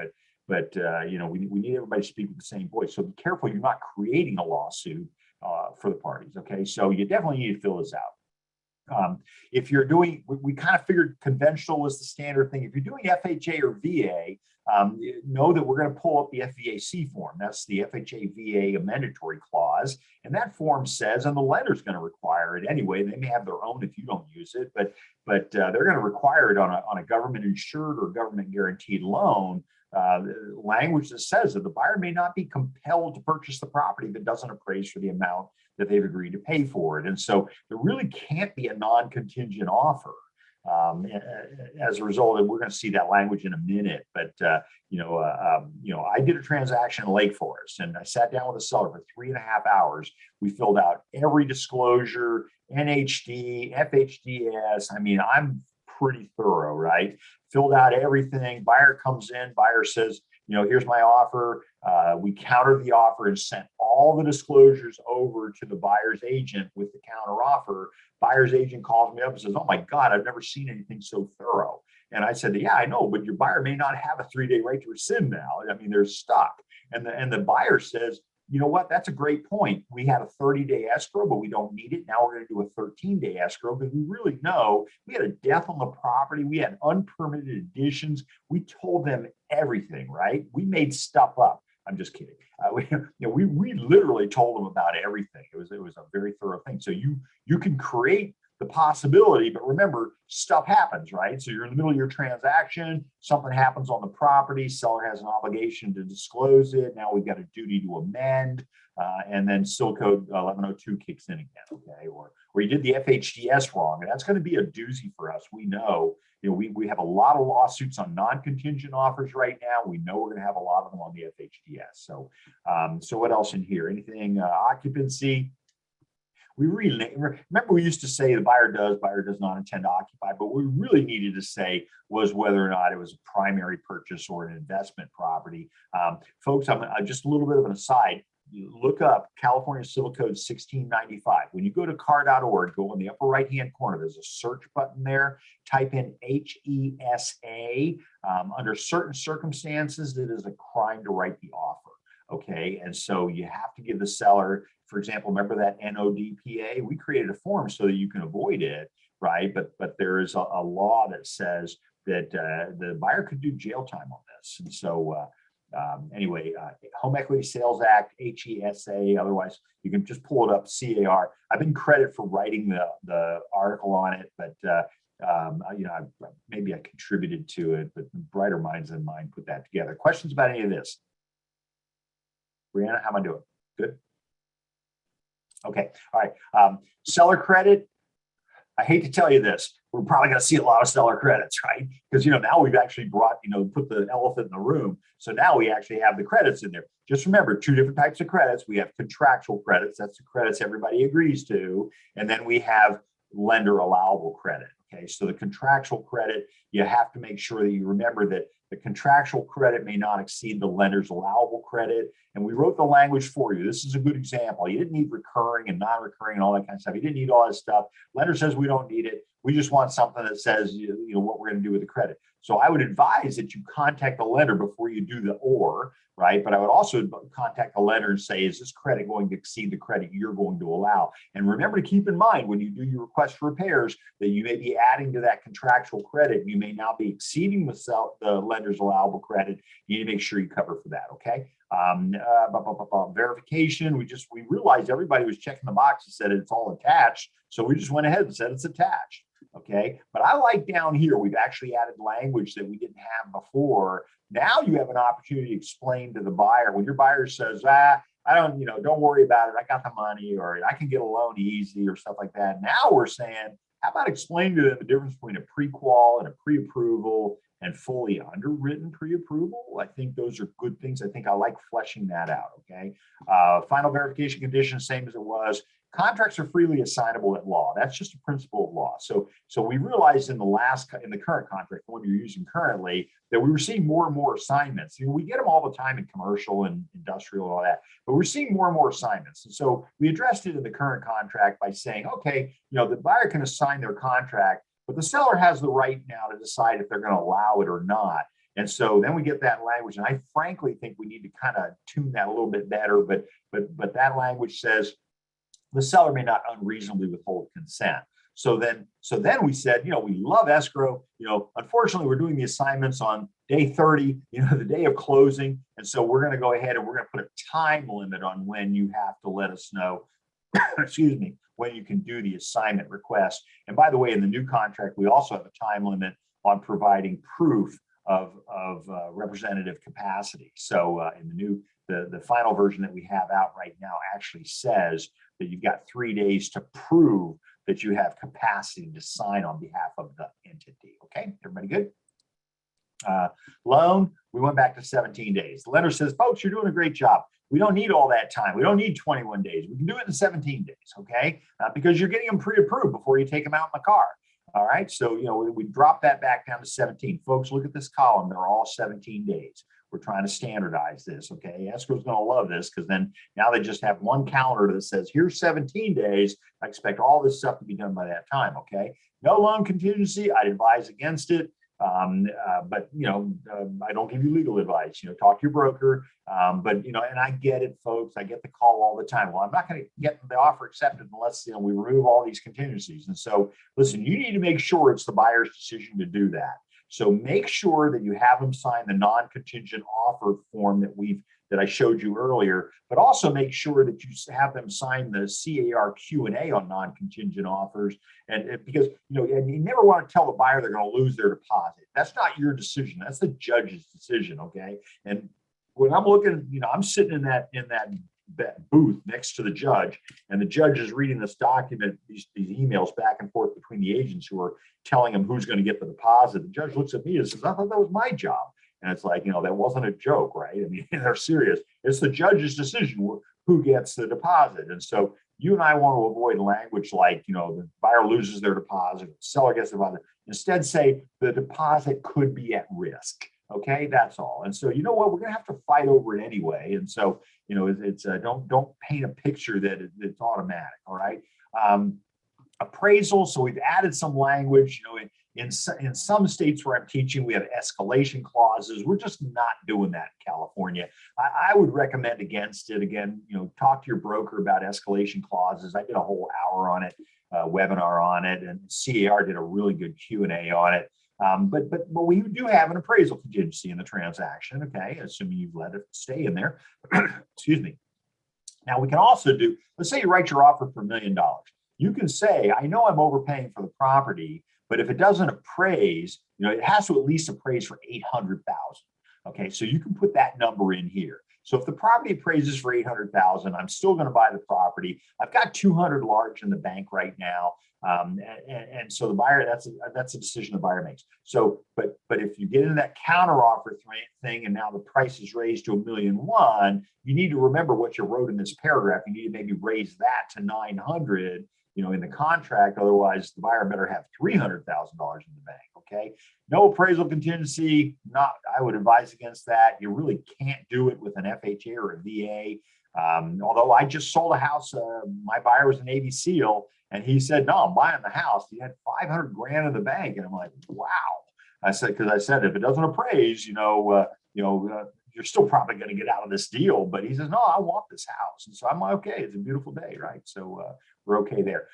But you know, we need everybody to speak with the same voice. So be careful you're not creating a lawsuit for the parties. Okay, so you definitely need to fill this out. If you're doing, we kind of figured conventional was the standard thing. If you're doing FHA or VA, know that we're going to pull up the FVAC form. That's the FHA VA amendatory clause. And that form says, and the lender's going to require it anyway. They may have their own if you don't use it, but they're going to require it on a government insured or government guaranteed loan. Language that says that the buyer may not be compelled to purchase the property that doesn't appraise for the amount that they've agreed to pay for it. And so there really can't be a non-contingent offer. As a result, and we're going to see that language in a minute, but you know, I did a transaction in Lake Forest, and I sat down with a seller for 3.5 hours. We filled out every disclosure, NHD, FHDS. I mean, I'm pretty thorough, right? Filled out everything. Buyer comes in, buyer says, you know, here's my offer. We countered the offer and sent all the disclosures over to the buyer's agent with the counter offer. Buyer's agent calls me up and says, oh my God, I've never seen anything so thorough. And I said, yeah, I know, but your buyer may not have a 3-day right to rescind now. I mean, they're stuck. And the buyer says, you know what, that's a great point. We had a 30-day escrow, but we don't need it. Now we're going to do a 13-day escrow because we really know we had a death on the property. We had unpermitted additions. We told them everything, right? We made stuff up. I'm just kidding. We literally told them about everything. It was a very thorough thing. So you can create the possibility, but remember, stuff happens, right? So you're in the middle of your transaction, something happens on the property, seller has an obligation to disclose it. Now we've got a duty to amend, and then Still Code 1102 kicks in again, okay? Or you did the FHDS wrong, and that's going to be a doozy for us. We know, we have a lot of lawsuits on non-contingent offers right now. We know we're going to have a lot of them on the FHDS. So what else in here? Anything occupancy? We really remember we used to say the buyer does not intend to occupy, but what we really needed to say was whether or not it was a primary purchase or an investment property. Folks, I'm just a little bit of an aside. you look up California Civil Code 1695. When you go to CAR.org, go in the upper right-hand corner, there's a search button there, type in HESA. Under certain circumstances, it is a crime to write the offer, okay? And so you have to give the seller, for example, remember that NODPA? We created a form so that you can avoid it, right? But there is a law that says that the buyer could do jail time on this. And so anyway, Home Equity Sales Act, HESA, otherwise you can just pull it up, CAR. I've been credited for writing the article on it, but you know, maybe I contributed to it, but brighter minds than mine put that together. Questions about any of this? Brianna, how am I doing? Good? Okay, all right. Seller credit, I hate to tell you this, we're probably going to see a lot of seller credits, right? Because, you know, now we've actually brought, you know, put the elephant in the room. So now we actually have the credits in there. Just remember, two different types of credits. We have contractual credits. That's the credits everybody agrees to. And then we have lender allowable credit. Okay, so the contractual credit, you have to make sure that you remember that the contractual credit may not exceed the lender's allowable credit. And we wrote the language for you. This is a good example. You didn't need recurring and non-recurring and all that kind of stuff. You didn't need all that stuff. Lender says we don't need it. We just want something that says, you know, what we're going to do with the credit. So I would advise that you contact the lender before you do the or, right? But I would also contact the lender and say, is this credit going to exceed the credit you're going to allow? And remember to keep in mind when you do your request for repairs that you may be adding to that contractual credit. You may now be exceeding the lender's allowable credit. You need to make sure you cover for that, okay? Verification, we realized everybody was checking the box and said it's all attached. So we just went ahead and said it's attached. Okay, but I like down here, we've actually added language that we didn't have before. Now you have an opportunity to explain to the buyer when your buyer says, I don't, you know, don't worry about it. I got the money, or I can get a loan easy, or stuff like that. Now we're saying, how about explain to them the difference between a pre-qual and a pre-approval and fully underwritten pre-approval? I think those are good things. I think I like fleshing that out. Okay, final verification condition, same as it was. Contracts are freely assignable at law. That's just a principle of law. So we realized in the current contract, the one you're using currently, that we were seeing more and more assignments. You know, we get them all the time in commercial and industrial and all that, but we're seeing more and more assignments. And so we addressed it in the current contract by saying, okay, you know, the buyer can assign their contract, but the seller has the right now to decide if they're going to allow it or not. And so then we get that language, and I frankly think we need to kind of tune that a little bit better. But that language says, the seller may not unreasonably withhold consent. So then we said, you know, we love escrow. You know, unfortunately, we're doing the assignments on day 30, you know, the day of closing. And so we're going to go ahead and we're going to put a time limit on when you have to let us know, excuse me, when you can do the assignment request. And by the way, in the new contract, we also have a time limit on providing proof of representative capacity. So in the final version that we have out right now actually says that you've got 3 days to prove that you have capacity to sign on behalf of the entity. Okay, everybody good? Loan, we went back to 17 days. The lender says, folks, you're doing a great job. We don't need all that time. We don't need 21 days. We can do it in 17 days, okay? Because you're getting them pre-approved before you take them out in the car. All right, so, you know, we dropped that back down to 17. Folks, look at this column. They're all 17 days. We're trying to standardize this, okay? Escrow's going to love this because then now they just have one calendar that says, here's 17 days. I expect all this stuff to be done by that time, okay? No loan contingency. I'd advise against it. But, you know, I don't give you legal advice. You know, talk to your broker. But, you know, and I get it, folks. I get the call all the time. Well, I'm not going to get the offer accepted unless, you know, we remove all these contingencies. And so, listen, you need to make sure it's the buyer's decision to do that. So make sure that you have them sign the non-contingent offer form that I showed you earlier, but also make sure that you have them sign the CAR Q&A on non-contingent offers. And because, you know, and you never want to tell the buyer they're going to lose their deposit. That's not your decision. That's the judge's decision. Okay. And when I'm looking, you know, I'm sitting in that booth next to the judge, and the judge is reading this document, these emails back and forth between the agents who are telling him who's going to get the deposit. The judge looks at me and says, I thought that was my job. And it's like, you know, that wasn't a joke, right? I mean, they're serious. It's the judge's decision who gets the deposit. And so you and I want to avoid language like, you know, the buyer loses their deposit, the seller gets the deposit. Instead, say the deposit could be at risk. Okay, that's all. And so, you know what, we're going to have to fight over it anyway. And so, you know, it's don't paint a picture that it's automatic. All right. Appraisal. So we've added some language, you know, in some states where I'm teaching, we have escalation clauses. We're just not doing that in California. I would recommend against it. Again, you know, talk to your broker about escalation clauses. I did a whole hour on it, webinar on it, and CAR did a really good Q&A on it. But we do have an appraisal contingency in the transaction, okay, assuming you've let it stay in there. Excuse me. Now we can also do, let's say you write your offer for $1 million. You can say, I know I'm overpaying for the property, but if it doesn't appraise, you know, it has to at least appraise for 800,000. Okay, so you can put that number in here. So if the property appraises for 800,000, I'm still going to buy the property. I've got 200 large in the bank right now. And so the buyer, that's a decision the buyer makes. So, but if you get into that counter offer thing, and now the price is raised to $1.1 million, you need to remember what you wrote in this paragraph. You need to maybe raise that to 900, you know, in the contract. Otherwise, the buyer better have $300,000 in the bank. Okay. No appraisal contingency. I would advise against that. You really can't do it with an FHA or a VA. Although I just sold a house, my buyer was a Navy SEAL, and he said, no, I'm buying the house. He had 500 grand in the bank. And I'm like, wow. I said, if it doesn't appraise, you're still probably going to get out of this deal. But he says, no, I want this house. And so I'm like, okay, it's a beautiful day, right? So we're okay there.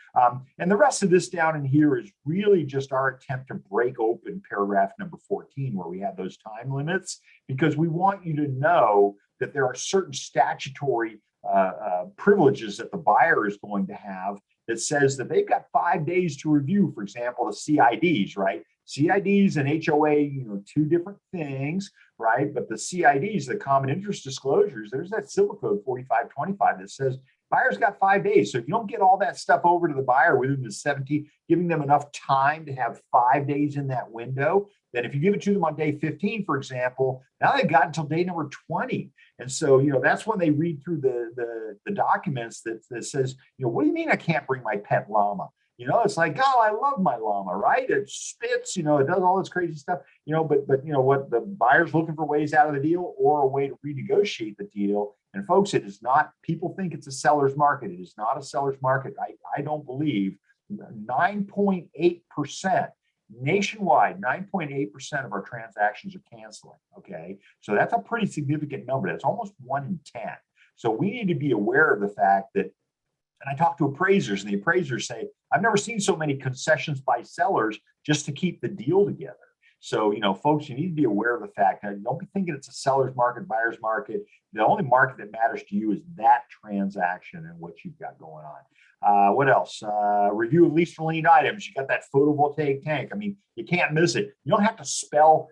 And the rest of this down in here is really just our attempt to break open paragraph number 14, where we have those time limits, because we want you to know that there are certain statutory privileges that the buyer is going to have that says that they've got 5 days to review, for example, the CIDs, right? CIDs and HOA, you know, two different things, right? But the CIDs, the common interest disclosures, there's that Civil Code 4525 that says buyer's got 5 days. So if you don't get all that stuff over to the buyer within the 17, giving them enough time to have 5 days in that window, then if you give it to them on day 15, for example, now they've got until day number 20. And so, you know, that's when they read through the documents that says, you know, what do you mean I can't bring my pet llama? You know, it's like, oh, I love my llama, right? It spits, you know, it does all this crazy stuff, you know, but you know what, the buyer's looking for ways out of the deal or a way to renegotiate the deal. And folks, it is not, people think it's a seller's market. It is not a seller's market. I don't believe 9.8%. Nationwide, 9.8% of our transactions are canceling. Okay, so that's a pretty significant number. That's almost 1 in 10. So we need to be aware of the fact that, and I talk to appraisers, and the appraisers say, I've never seen so many concessions by sellers just to keep the deal together. So, you know, folks, you need to be aware of the fact that don't be thinking it's a seller's market, buyer's market. The only market that matters to you is that transaction and what you've got going on. What else? Review of lease relieved items. You got that photovoltaic tank. I mean, you can't miss it. You don't have to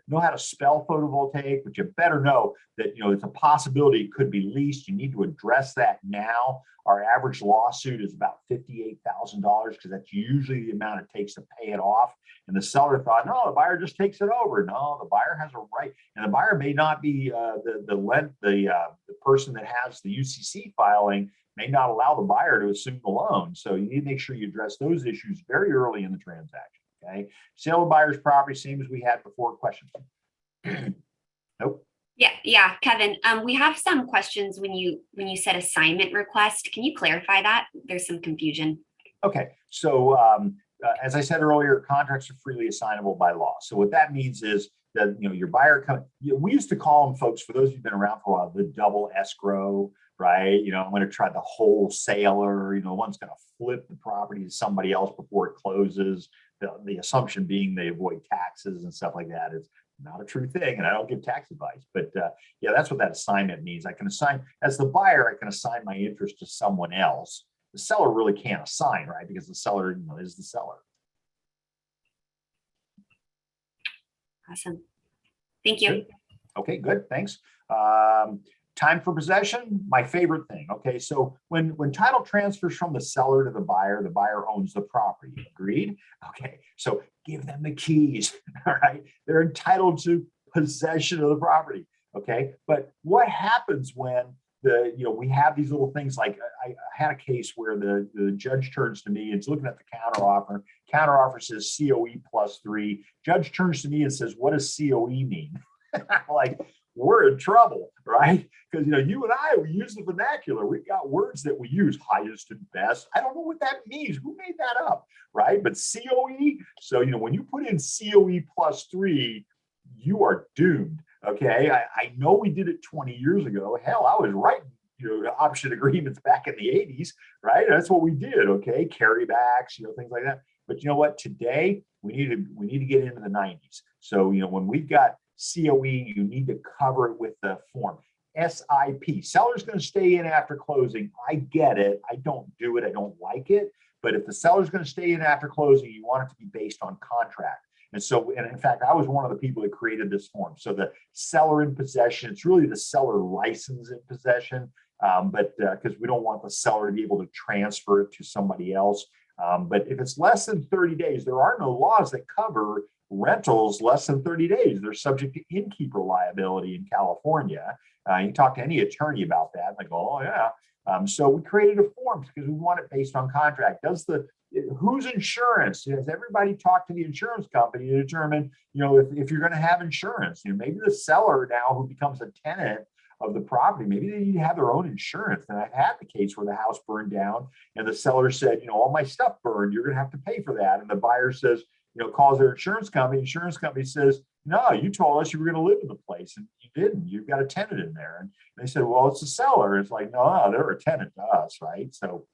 know how to spell photovoltaic, but you better know that, you know, it's a possibility it could be leased. You need to address that now. Our average lawsuit is about $58,000 because that's usually the amount it takes to pay it off. And the seller thought, no, the buyer just takes it over. No, the buyer has a right, and the buyer may not be the person that has the UCC filing may not allow the buyer to assume the loan. So you need to make sure you address those issues very early in the transaction. Okay, sale of buyer's property, same as we had before. Questions? Nope. Yeah, Kevin. We have some questions when you said assignment request. Can you clarify that? There's some confusion. Okay, so as I said earlier, contracts are freely assignable by law. So what that means is that, you know, your buyer we used to call them, folks, for those who've been around for a while, the double escrow, right? You know, I'm going to try the wholesaler. You know, one's going to flip the property to somebody else before it closes. The assumption being they avoid taxes and stuff like that is not a true thing, and I don't give tax advice, but yeah, that's what that assignment means. I can assign, as the buyer, I can assign my interest to someone else. The seller really can't assign, right? Because the seller, you know, is the seller. Awesome. Thank you. Good. Okay, good. Thanks. Time for possession, my favorite thing. Okay, so when title transfers from the seller to the buyer owns the property. Agreed? Okay, so give them the keys. All right, they're entitled to possession of the property. Okay, but what happens when we have these little things like I had a case where the judge turns to me and is looking at the counteroffer. Counteroffer says COE +3. Judge turns to me and says, "What does COE mean?" Like, we're in trouble, right? Because, you and I, we use the vernacular. We've got words that we use, highest and best. I don't know what that means. Who made that up, right? But COE, so, when you put in COE +3, you are doomed, okay? I know we did it 20 years ago. Hell, I was writing, option agreements back in the 80s, right? That's what we did, okay? Carrybacks, things like that. But you know what? Today, we need to get into the 90s. So, when we've got COE, you need to cover it with the form. SIP, seller's going to stay in after closing. I get it. I don't do it. I don't like it. But if the seller's going to stay in after closing, you want it to be based on contract. And so, and in fact, I was one of the people that created this form. So the seller in possession, it's really the seller license in possession, but because we don't want the seller to be able to transfer it to somebody else. But if it's less than 30 days, there are no laws that cover rentals less than 30 days. They're subject to innkeeper liability in California. You talk to any attorney about that, and they go, oh yeah. So we created a form because we want it based on contract. Whose insurance? Has everybody talked to the insurance company to determine, if you're going to have insurance? Maybe the seller now who becomes a tenant of the property, maybe they need to have their own insurance. And I've had the case where the house burned down and the seller said, all my stuff burned, you're going to have to pay for that. And the buyer says, calls their insurance company. Insurance company says, no, you told us you were going to live in the place and you didn't. You've got a tenant in there. And they said, well, it's the seller. It's like, no, they're a tenant to us, right? So,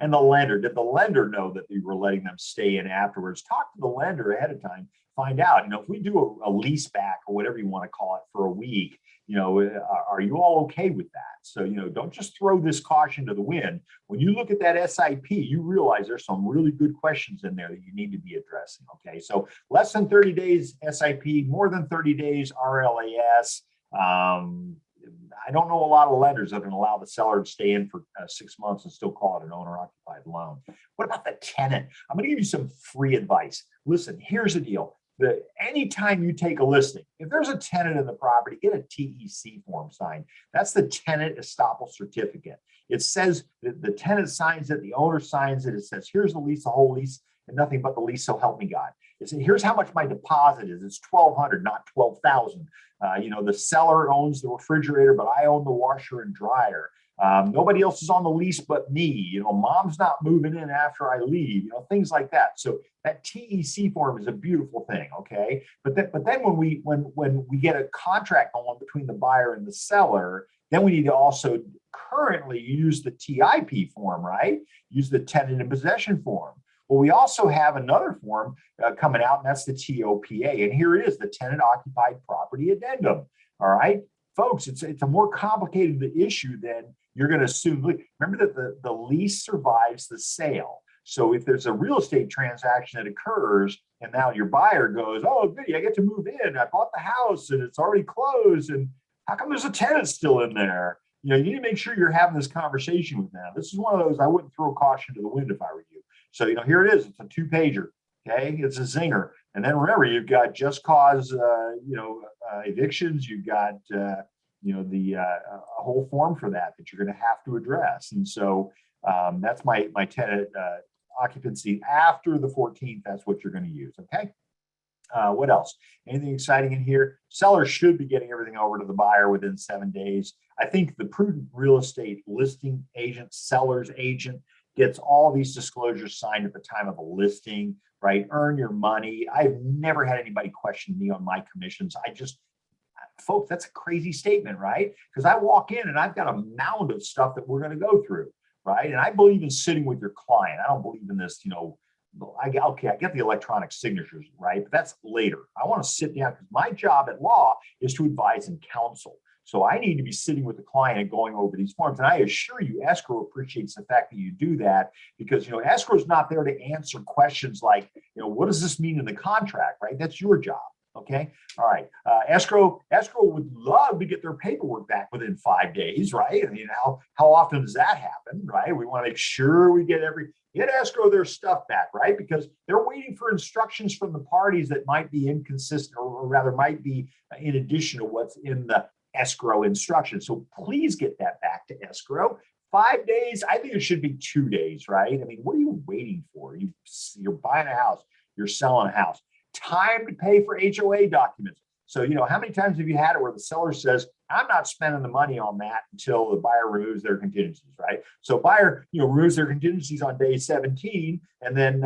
and the lender, did the lender know that we were letting them stay in afterwards? Talk to the lender ahead of time. Find out, if we do a lease back or whatever you want to call it for a week, are you all okay with that? So, don't just throw this caution to the wind. When you look at that SIP, you realize there's some really good questions in there that you need to be addressing. Okay. So less than 30 days SIP, more than 30 days RLAS. I don't know a lot of lenders that can allow the seller to stay in for 6 months and still call it an owner-occupied loan. What about the tenant? I'm going to give you some free advice. Listen, here's the deal. Anytime you take a listing, if there's a tenant in the property, get a TEC form signed. That's the tenant estoppel certificate. It says that the tenant signs it, the owner signs it. It says, here's the lease, the whole lease, and nothing but the lease, so help me God. It says, here's how much my deposit is. It's $1,200, not $12,000. The seller owns the refrigerator, but I own the washer and dryer. Nobody else is on the lease but me. Mom's not moving in after I leave. Things like that. So that TEC form is a beautiful thing. Okay, but then when we get a contract on between the buyer and the seller, then we need to also currently use the TIP form, right? Use the tenant in possession form. Well, we also have another form coming out, and that's the TOPA. And here it is, the Tenant Occupied Property Addendum. All right, folks, it's a more complicated issue than you're going to assume. Remember that the lease survives the sale. So if there's a real estate transaction that occurs, and now your buyer goes, oh, goody, I get to move in. I bought the house, and it's already closed. And how come there's a tenant still in there? You need to make sure you're having this conversation with them. This is one of those I wouldn't throw caution to the wind if I were you. So, here it is. It's a 2-pager. Okay, it's a zinger. And then remember, you've got just cause, evictions. You've got, a whole form for that you're going to have to address. And so that's my tenant occupancy after the 14th. That's what you're going to use. Okay. What else? Anything exciting in here? Seller should be getting everything over to the buyer within 7 days. I think the prudent real estate listing agent, seller's agent, gets all these disclosures signed at the time of a listing, right? Earn your money. I've never had anybody question me on my commissions. Folks, that's a crazy statement, right? Because I walk in and I've got a mound of stuff that we're going to go through, right? And I believe in sitting with your client. I don't believe in this, I get the electronic signatures, right? But that's later. I want to sit down because my job at law is to advise and counsel. So I need to be sitting with the client and going over these forms. And I assure you, Escrow appreciates the fact that you do that because, Escrow is not there to answer questions like, what does this mean in the contract, right? That's your job. Okay. All right. Escrow would love to get their paperwork back within 5 days, right? I mean, how often does that happen, right? We want to make sure we get Escrow their stuff back, right? Because they're waiting for instructions from the parties that might be inconsistent or rather might be in addition to what's in the Escrow instructions. So please get that back to Escrow. 5 days, I think it should be 2 days, right? I mean, what are you waiting for? You're buying a house, you're selling a house. Time to pay for HOA documents. So, you know, how many times have you had it where the seller says, I'm not spending the money on that until the buyer removes their contingencies, right? So buyer, you know, removes their contingencies on day 17, and then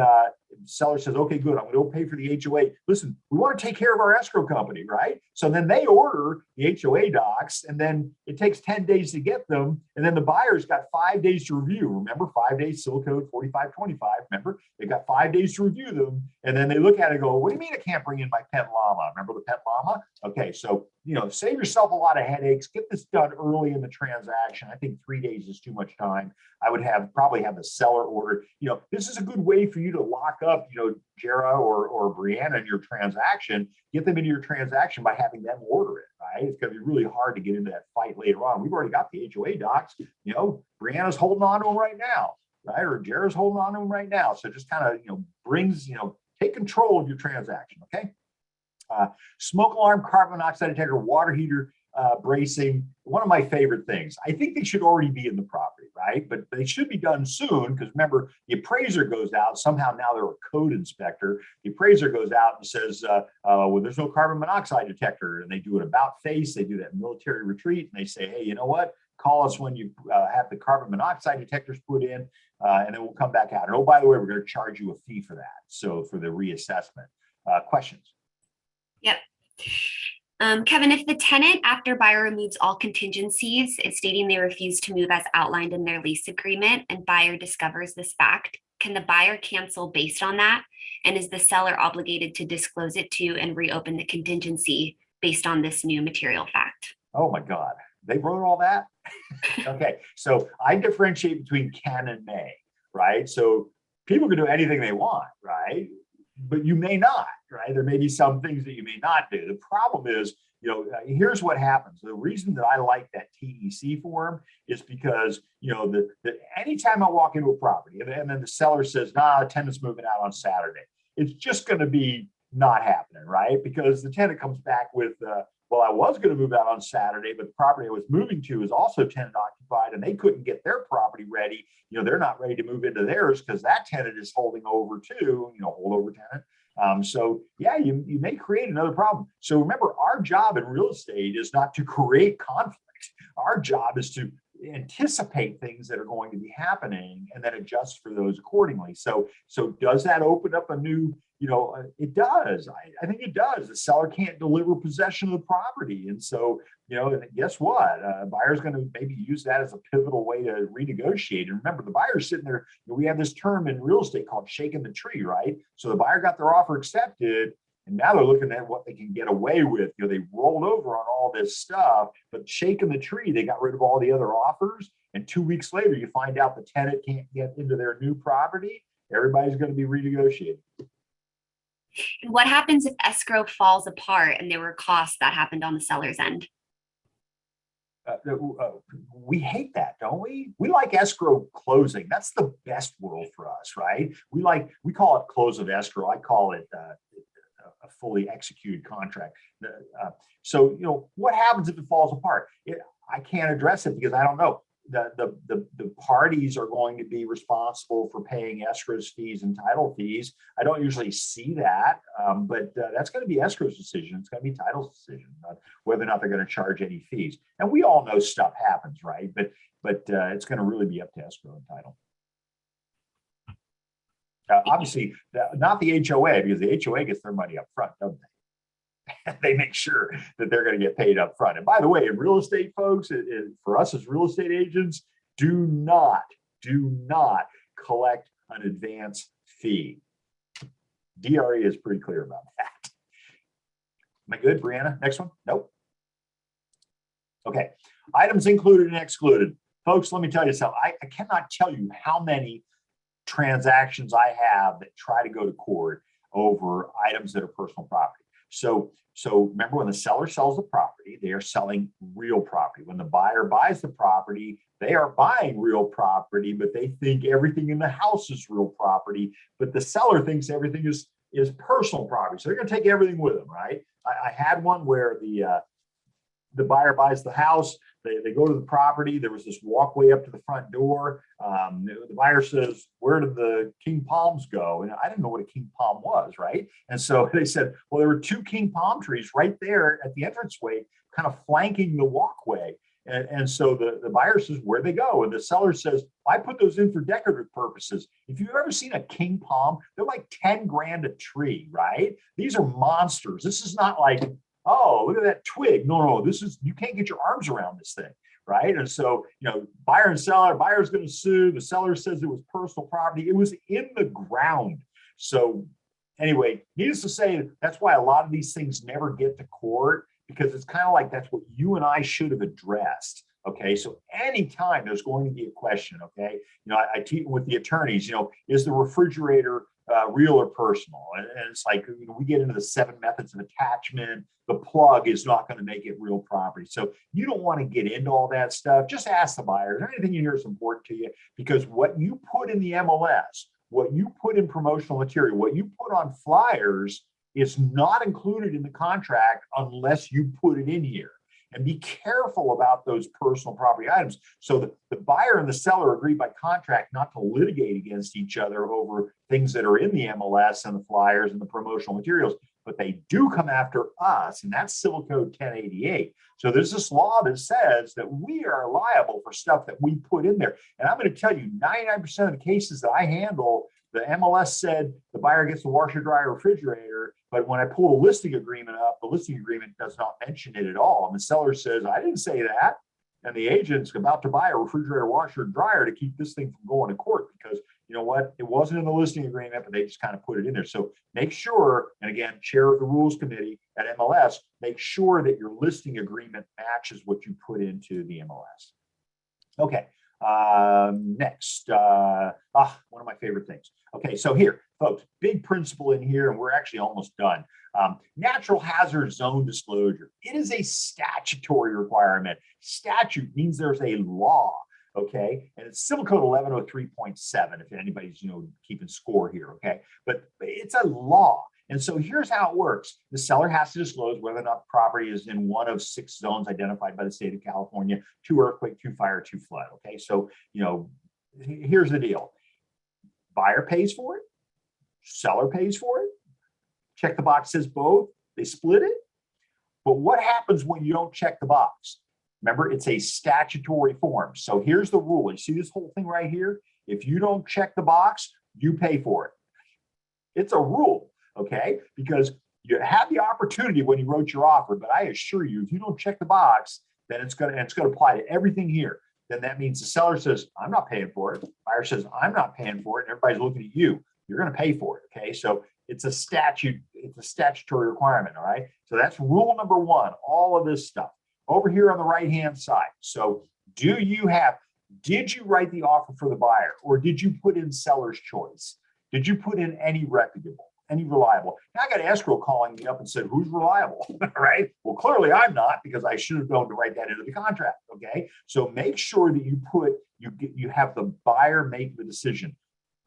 seller says, okay, good, I'm going to pay for the HOA. Listen, we want to take care of our escrow company, right? So then they order the HOA docs, and then it takes 10 days to get them, and then the buyer's got 5 days to review. Remember, 5 days, Civil Code 4525. Remember, they've got 5 days to review them, and then they look at it and go, what do you mean I can't bring in my pet llama? Remember the pet llama? Okay, so, you know, save yourself a lot of headaches. Get this done early in the transaction. I think 3 days is too much time. I would probably have the seller order. You know, this is a good way for you to lock up, you know, Jera or Brianna in your transaction. Get them into your transaction by having them order it, right? It's going to be really hard to get into that fight later on. We've already got the HOA docs. You know, Brianna's holding on to them right now, right? Or Jera's holding on to them right now. So just kind of, you know, take control of your transaction, okay? Smoke alarm, carbon monoxide detector, water heater, bracing, one of my favorite things. I think they should already be in the property, right? But they should be done soon, because remember, the appraiser goes out. Somehow now they're a code inspector. The appraiser goes out and says, well, there's no carbon monoxide detector. And they do an about face. They do that military retreat. And they say, hey, you know what? Call us when you have the carbon monoxide detectors put in, and then we'll come back out. And oh, by the way, we're going to charge you a fee for that. So for the reassessment. Questions? Yep. Kevin, if the tenant, after buyer removes all contingencies, is stating they refuse to move as outlined in their lease agreement, and buyer discovers this fact, can the buyer cancel based on that? And is the seller obligated to disclose it to and reopen the contingency based on this new material fact? Oh my God, they wrote all that? Okay, so I differentiate between can and may, right? So people can do anything they want, right? But you may not, right? There may be some things that you may not do. The problem is, you know, here's what happens. The reason that I like that TEC form is because, you know, anytime I walk into a property and then the seller says, nah, the tenant's moving out on Saturday, it's just going to be not happening, right? Because the tenant comes back with, well, I was going to move out on Saturday, but the property I was moving to is also tenant occupied, and they couldn't get their property ready. You know, they're not ready to move into theirs because that tenant is holding over too, you know, holdover tenant. So yeah, you may create another problem. So remember, our job in real estate is not to create conflict. Our job is to anticipate things that are going to be happening and then adjust for those accordingly. So does that open up a new, you know, it does. I think it does. The seller can't deliver possession of the property. And so, you know, guess what? Buyer's going to maybe use that as a pivotal way to renegotiate. And remember, the buyer's sitting there, you know, we have this term in real estate called shaking the tree, right? So the buyer got their offer accepted, and now they're looking at what they can get away with. You know, they rolled over on all this stuff, but shaking the tree, they got rid of all the other offers. And 2 weeks later, you find out the tenant can't get into their new property. Everybody's going to be renegotiating. And what happens if escrow falls apart and there were costs that happened on the seller's end? We hate that, don't we? We like escrow closing. That's the best world for us, right? We call it close of escrow. I call it a fully executed contract. So, you know, what happens if it falls apart? I can't address it because I don't know. The parties are going to be responsible for paying escrow fees and title fees. I don't usually see that, but that's going to be escrow's decision. It's going to be title's decision, whether or not they're going to charge any fees. And we all know stuff happens, right? But it's going to really be up to escrow and title. Obviously, not the HOA, because the HOA gets their money up front, don't they? They make sure that they're going to get paid up front. And by the way, in real estate, folks, for us as real estate agents, do not collect an advance fee. DRE is pretty clear about that. Am I good, Brianna? Next one? Nope. Okay. Items included and excluded. Folks, let me tell you something. I cannot tell you how many transactions I have that try to go to court over items that are personal property. So remember, when the seller sells the property, they are selling real property. When the buyer buys the property, they are buying real property, but they think everything in the house is real property, but the seller thinks everything is personal property. So they're going to take everything with them, right? I had one where the the buyer buys the house. They go to the property. There was this walkway up to the front door. The buyer says, "Where did the king palms go?" And I didn't know what a king palm was, right? And so they said, "Well, there were two king palm trees right there at the entranceway, kind of flanking the walkway." And so the buyer says, "Where'd they go?" And the seller says, "I put those in for decorative purposes." If you've ever seen a king palm, they're like 10 grand a tree, right? These are monsters. This is not like, oh, look at that twig. No, this is, you can't get your arms around this thing, right? And so, buyer and seller, buyer's going to sue. The seller says it was personal property. It was in the ground. So anyway, needless to say, that's why a lot of these things never get to court, because it's kind of like that's what you and I should have addressed. Okay, so anytime there's going to be a question, okay, I teach with the attorneys, is the refrigerator real or personal? And it's like, we get into the 7 methods of attachment. The plug is not going to make it real property. So you don't want to get into all that stuff. Just ask the buyer, is there anything you hear is important to you? Because what you put in the MLS, what you put in promotional material, what you put on flyers is not included in the contract unless you put it in here. And be careful about those personal property items. So the buyer and the seller agree by contract not to litigate against each other over things that are in the MLS and the flyers and the promotional materials, but they do come after us, and that's Civil Code 1088. So there's this law that says that we are liable for stuff that we put in there. And I'm going to tell you, 99% of the cases that I handle, the MLS said the buyer gets the washer, dryer, refrigerator, but when I pull the listing agreement up, the listing agreement does not mention it at all. And the seller says, "I didn't say that." And the agent's about to buy a refrigerator, washer, and dryer to keep this thing from going to court because, you know what, it wasn't in the listing agreement, but they just kind of put it in there. So make sure, and again, chair of the rules committee at MLS, make sure that your listing agreement matches what you put into the MLS. Okay. Next, one of my favorite things. Okay, so here, folks, big principle in here, and we're actually almost done. Natural hazard zone disclosure. It is a statutory requirement. Statute means there's a law, okay? And it's Civil Code 1103.7, if anybody's, keeping score here, okay? But it's a law. And so here's how it works. The seller has to disclose whether or not the property is in one of 6 zones identified by the state of California: 2 earthquake, 2 fire, 2 flood. Okay, so, here's the deal. Buyer pays for it. Seller pays for it. Check the box says both. They split it. But what happens when you don't check the box? Remember, it's a statutory form. So here's the rule. You see this whole thing right here? If you don't check the box, you pay for it. It's a rule. Okay, because you had the opportunity when you wrote your offer, but I assure you, if you don't check the box, then it's going to apply to everything here. Then that means the seller says, "I'm not paying for it." Buyer says, "I'm not paying for it," and everybody's looking at you. You're going to pay for it. Okay, so it's a statute. It's a statutory requirement. All right, so that's rule number 1. All of this stuff over here on the right-hand side. So did you write the offer for the buyer, or did you put in seller's choice? Did you put in any reputable? Any reliable? Now I got Escrow calling me up and said, "Who's reliable?" Right? Well, clearly I'm not, because I should have known to write that into the contract. Okay, so make sure that you have the buyer make the decision.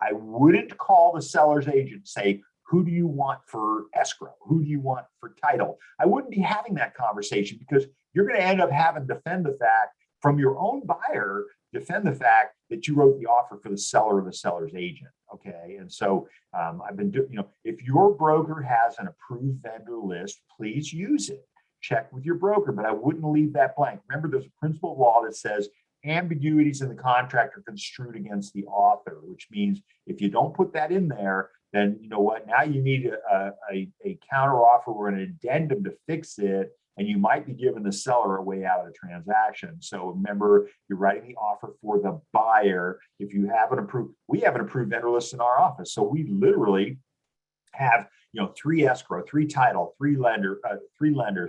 I wouldn't call the seller's agent and say, "Who do you want for escrow? Who do you want for title?" I wouldn't be having that conversation, because you're going to end up having to defend the fact from your own buyer, defend the fact that you wrote the offer for the seller or the seller's agent. Okay, and so I've been doing, if your broker has an approved vendor list, please use it. Check with your broker, but I wouldn't leave that blank. Remember, there's a principle of law that says ambiguities in the contract are construed against the author, which means if you don't put that in there, then you know what? Now you need a counter offer or an addendum to fix it, and you might be giving the seller a way out of the transaction. So remember, you're writing the offer for the buyer. If you have an approved, we have an approved vendor list in our office. So we literally have, 3 escrow, 3 title, 3 lender,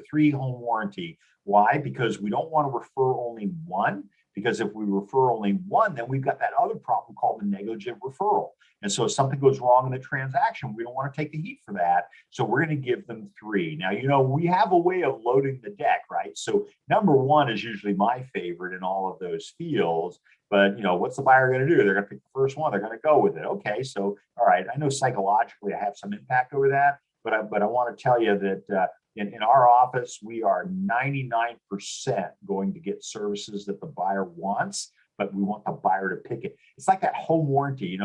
3 home warranty. Why? Because we don't want to refer only one. Because if we refer only one, then we've got that other problem called the negligent referral. And so if something goes wrong in the transaction, we don't want to take the heat for that. So we're going to give them 3. Now, we have a way of loading the deck, right? So number 1 is usually my favorite in all of those fields. But, what's the buyer going to do? They're going to pick the first one. They're going to go with it. Okay, so, all right, I know psychologically I have some impact over that. But I want to tell you that in our office, we are 99% going to get services that the buyer wants, but we want the buyer to pick it. It's like that home warranty.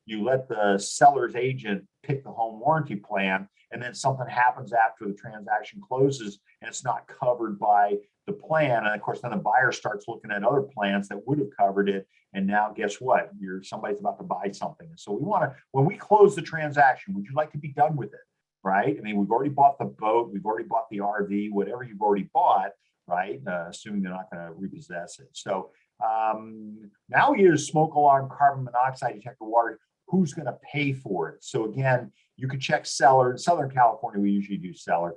You let the seller's agent pick the home warranty plan, and then something happens after the transaction closes and it's not covered by the plan. And of course, then the buyer starts looking at other plans that would have covered it. And now guess what? Somebody's about to buy something. And so we want to, when we close the transaction, would you like to be done with it? Right? I mean, we've already bought the boat, we've already bought the RV, whatever you've already bought, right? Assuming they're not going to repossess it. So now we use smoke alarm, carbon monoxide detector, water. Who's going to pay for it? So again, you could check seller. In Southern California, we usually do seller.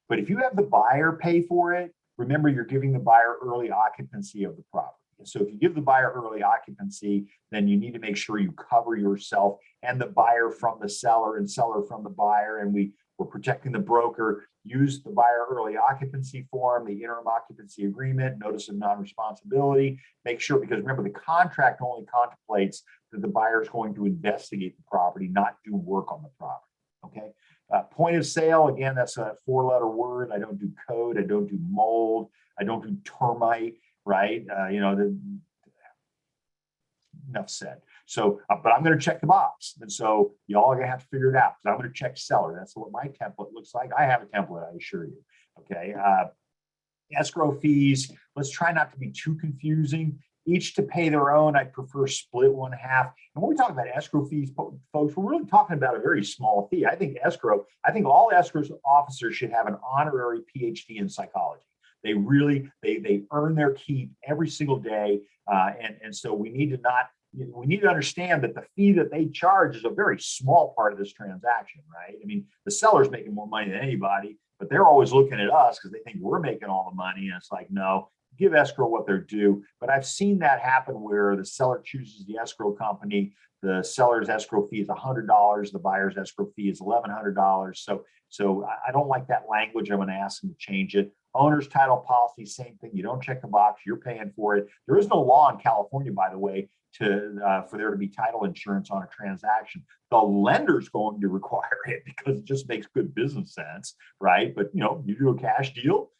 But if you have the buyer pay for it, remember you're giving the buyer early occupancy of the property. So if you give the buyer early occupancy, then you need to make sure you cover yourself and the buyer from the seller and seller from the buyer. And we're protecting the broker. Use the buyer early occupancy form, the interim occupancy agreement, notice of non-responsibility. Make sure, because remember, the contract only contemplates that the buyer is going to investigate the property, not do work on the property. Okay. Point of sale, again, that's a 4-letter word. I don't do code. I don't do mold. I don't do termite, right? Enough said. So, but I'm going to check the box. And so y'all are going to have to figure it out, because I'm going to check seller. That's what my template looks like. I have a template, I assure you. Okay. Escrow fees. Let's try not to be too confusing. Each to pay their own. I prefer split 1/2. And when we talk about escrow fees, folks, we're really talking about a very small fee. I think all escrow officers should have an honorary PhD in psychology. They really, they earn their keep every single day. And so we need to understand that the fee that they charge is a very small part of this transaction, right? I mean, the seller's making more money than anybody, but they're always looking at us because they think we're making all the money. And it's like, no, give escrow what they're due. But I've seen that happen where the seller chooses the escrow company. The seller's escrow fee is $100. The buyer's escrow fee is $1,100. So I don't like that language. I'm going to ask them to change it. Owner's title policy, same thing. You don't check the box, you're paying for it. There is no law in California, by the way, for there to be title insurance on a transaction. The lender's going to require it because it just makes good business sense, right? But you do a cash deal.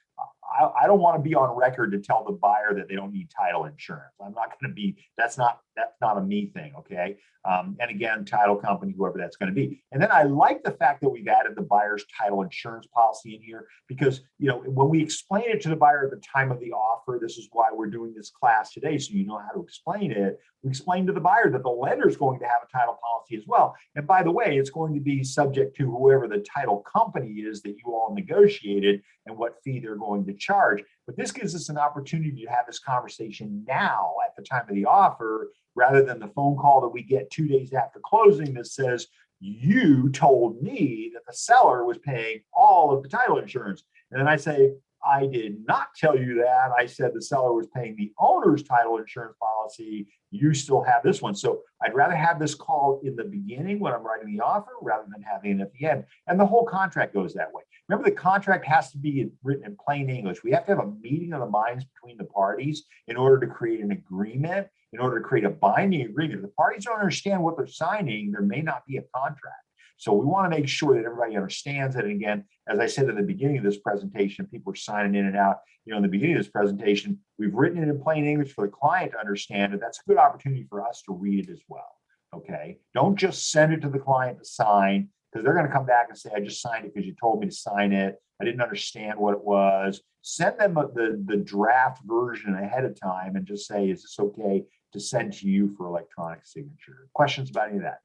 I don't want to be on record to tell the buyer that they don't need title insurance. I'm not going to be, that's not a me thing, okay? And again, title company, whoever that's going to be. And then I like the fact that we've added the buyer's title insurance policy in here, because when we explain it to the buyer at the time of the offer, this is why we're doing this class today, so you know how to explain it. We explain to the buyer that the lender is going to have a title policy as well. And by the way, it's going to be subject to whoever the title company is that you all negotiated and what fee they're going to charge. But this gives us an opportunity to have this conversation now at the time of the offer, rather than the phone call that we get 2 days after closing that says, you told me that the seller was paying all of the title insurance. And then I say, I did not tell you that. I said the seller was paying the owner's title insurance policy. You still have this one. So I'd rather have this call in the beginning when I'm writing the offer rather than having it at the end. And the whole contract goes that way. Remember, the contract has to be written in plain English. We have to have a meeting of the minds between the parties in order to create an agreement, in order to create a binding agreement. If the parties don't understand what they're signing, there may not be a contract. So we want to make sure that everybody understands it. And again, as I said at the beginning of this presentation, people are signing in and out. In the beginning of this presentation, we've written it in plain English for the client to understand it. That's a good opportunity for us to read it as well. Okay. Don't just send it to the client to sign, because they're going to come back and say, I just signed it because you told me to sign it. I didn't understand what it was. Send them the draft version ahead of time and just say, is this okay to send to you for electronic signature? Questions about any of that?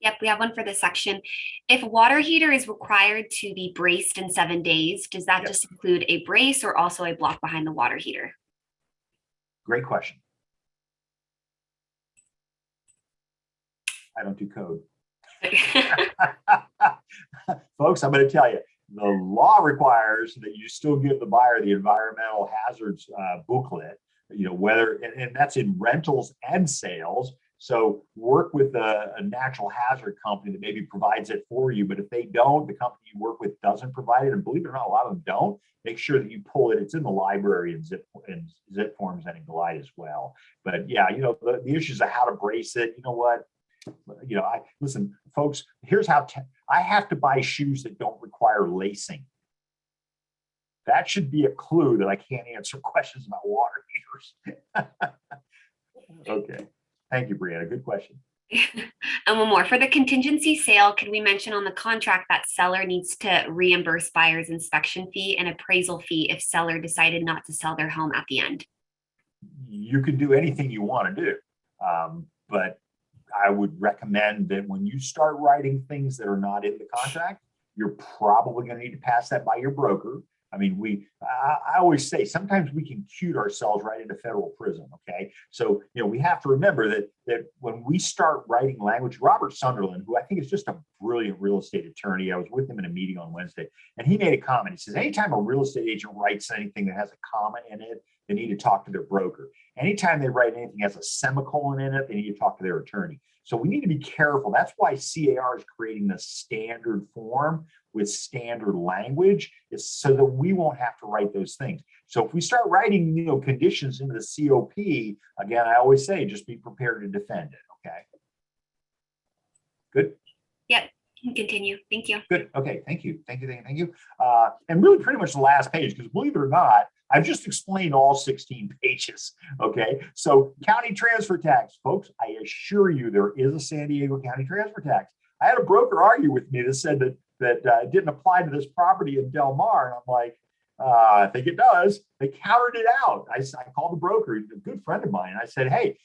Yep, we have one for this section. If water heater is required to be braced in 7 days, does that just include a brace or also a block behind the water heater? Great question. I don't do code. Folks, I'm going to tell you, the law requires that you still give the buyer the environmental hazards booklet, whether, and that's in rentals and sales. So work with a natural hazard company that maybe provides it for you. But if they don't, the company you work with doesn't provide it, and believe it or not, a lot of them don't. Make sure that you pull it. It's in the library and zip forms and in Glide as well. But yeah, the issues of how to brace it. You know what? Listen, folks, here's how I have to buy shoes that don't require lacing. That should be a clue that I can't answer questions about water heaters. Okay. Thank you, Brianna. Good question. And one more. For the contingency sale, could we mention on the contract that seller needs to reimburse buyer's inspection fee and appraisal fee if seller decided not to sell their home at the end? You can do anything you want to do. But I would recommend that when you start writing things that are not in the contract, you're probably going to need to pass that by your broker. I mean, I always say sometimes we can cute ourselves right into federal prison. Okay. So, we have to remember that when we start writing language, Robert Sunderland, who I think is just a brilliant real estate attorney, I was with him in a meeting on Wednesday, and he made a comment. He says, anytime a real estate agent writes anything that has a comma in it, they need to talk to their broker. Anytime they write anything that has a semicolon in it, they need to talk to their attorney. So we need to be careful. That's why CAR is creating the standard form with standard language, is so that we won't have to write those things. So if we start writing, conditions into the COP, again, I always say, just be prepared to defend it. Okay. Good. Yep. Continue. Thank you. Good. Okay. Thank you. And really pretty much the last page, because believe it or not, I've just explained all 16 pages. Okay. So county transfer tax, folks, I assure you there is a San Diego county transfer tax. I had a broker argue with me that said that it didn't apply to this property in Del Mar. And I'm like, I think it does. They countered it out. I called the broker, he's a good friend of mine. And I said, hey,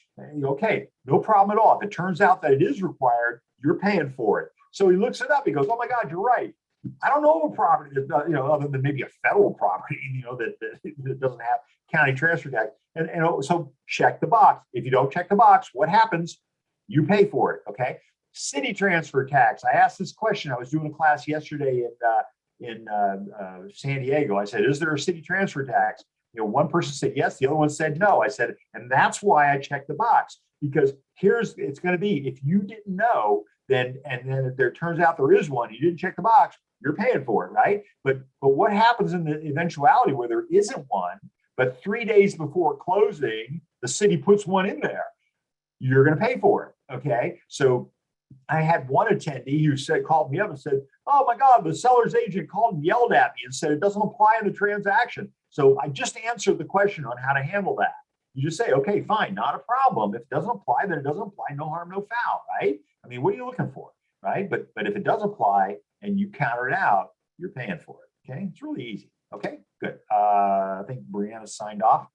okay, no problem at all. If it turns out that it is required, you're paying for it. So he looks it up. He goes, oh my God, you're right. I don't know of a property that, other than maybe a federal property, that doesn't have county transfer tax. And so check the box. If you don't check the box, what happens? You pay for it. Okay. City transfer tax. I asked this question. I was doing a class yesterday in San Diego. I said, is there a city transfer tax? One person said yes. The other one said no. I said, and that's why I checked the box, because it's going to be, if you didn't know, then if there turns out there is one, you didn't check the box, you're paying for it, right? But what happens in the eventuality where there isn't one, but 3 days before closing, the city puts one in there, you're going to pay for it. Okay. So I had one attendee who called me up and said, oh my God, the seller's agent called and yelled at me and said it doesn't apply in the transaction. So I just answered the question on how to handle that. You just say, okay, fine, not a problem. If it doesn't apply, then it doesn't apply. No harm, no foul, right? I mean, what are you looking for, right? But if it does apply and you counter it out, you're paying for it. Okay, it's really easy. Okay, good. I think Brianna signed off.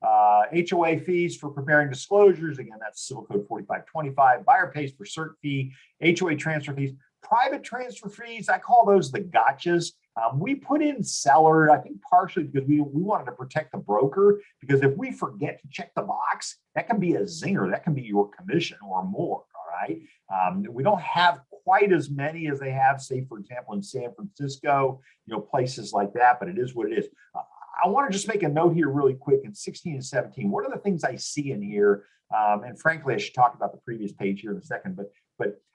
HOA fees for preparing disclosures. Again, that's Civil Code 4525. Buyer pays for cert fee. HOA transfer fees. Private transfer fees, I call those the gotchas. We put in seller, I think partially because we wanted to protect the broker, because if we forget to check the box, that can be a zinger. That can be your commission or more, all right? We don't have quite as many as they have, say, for example, in San Francisco, places like that, but it is what it is. I want to just make a note here really quick in 16 and 17. What are the things I see in here? And frankly, I should talk about the previous page here in a second, but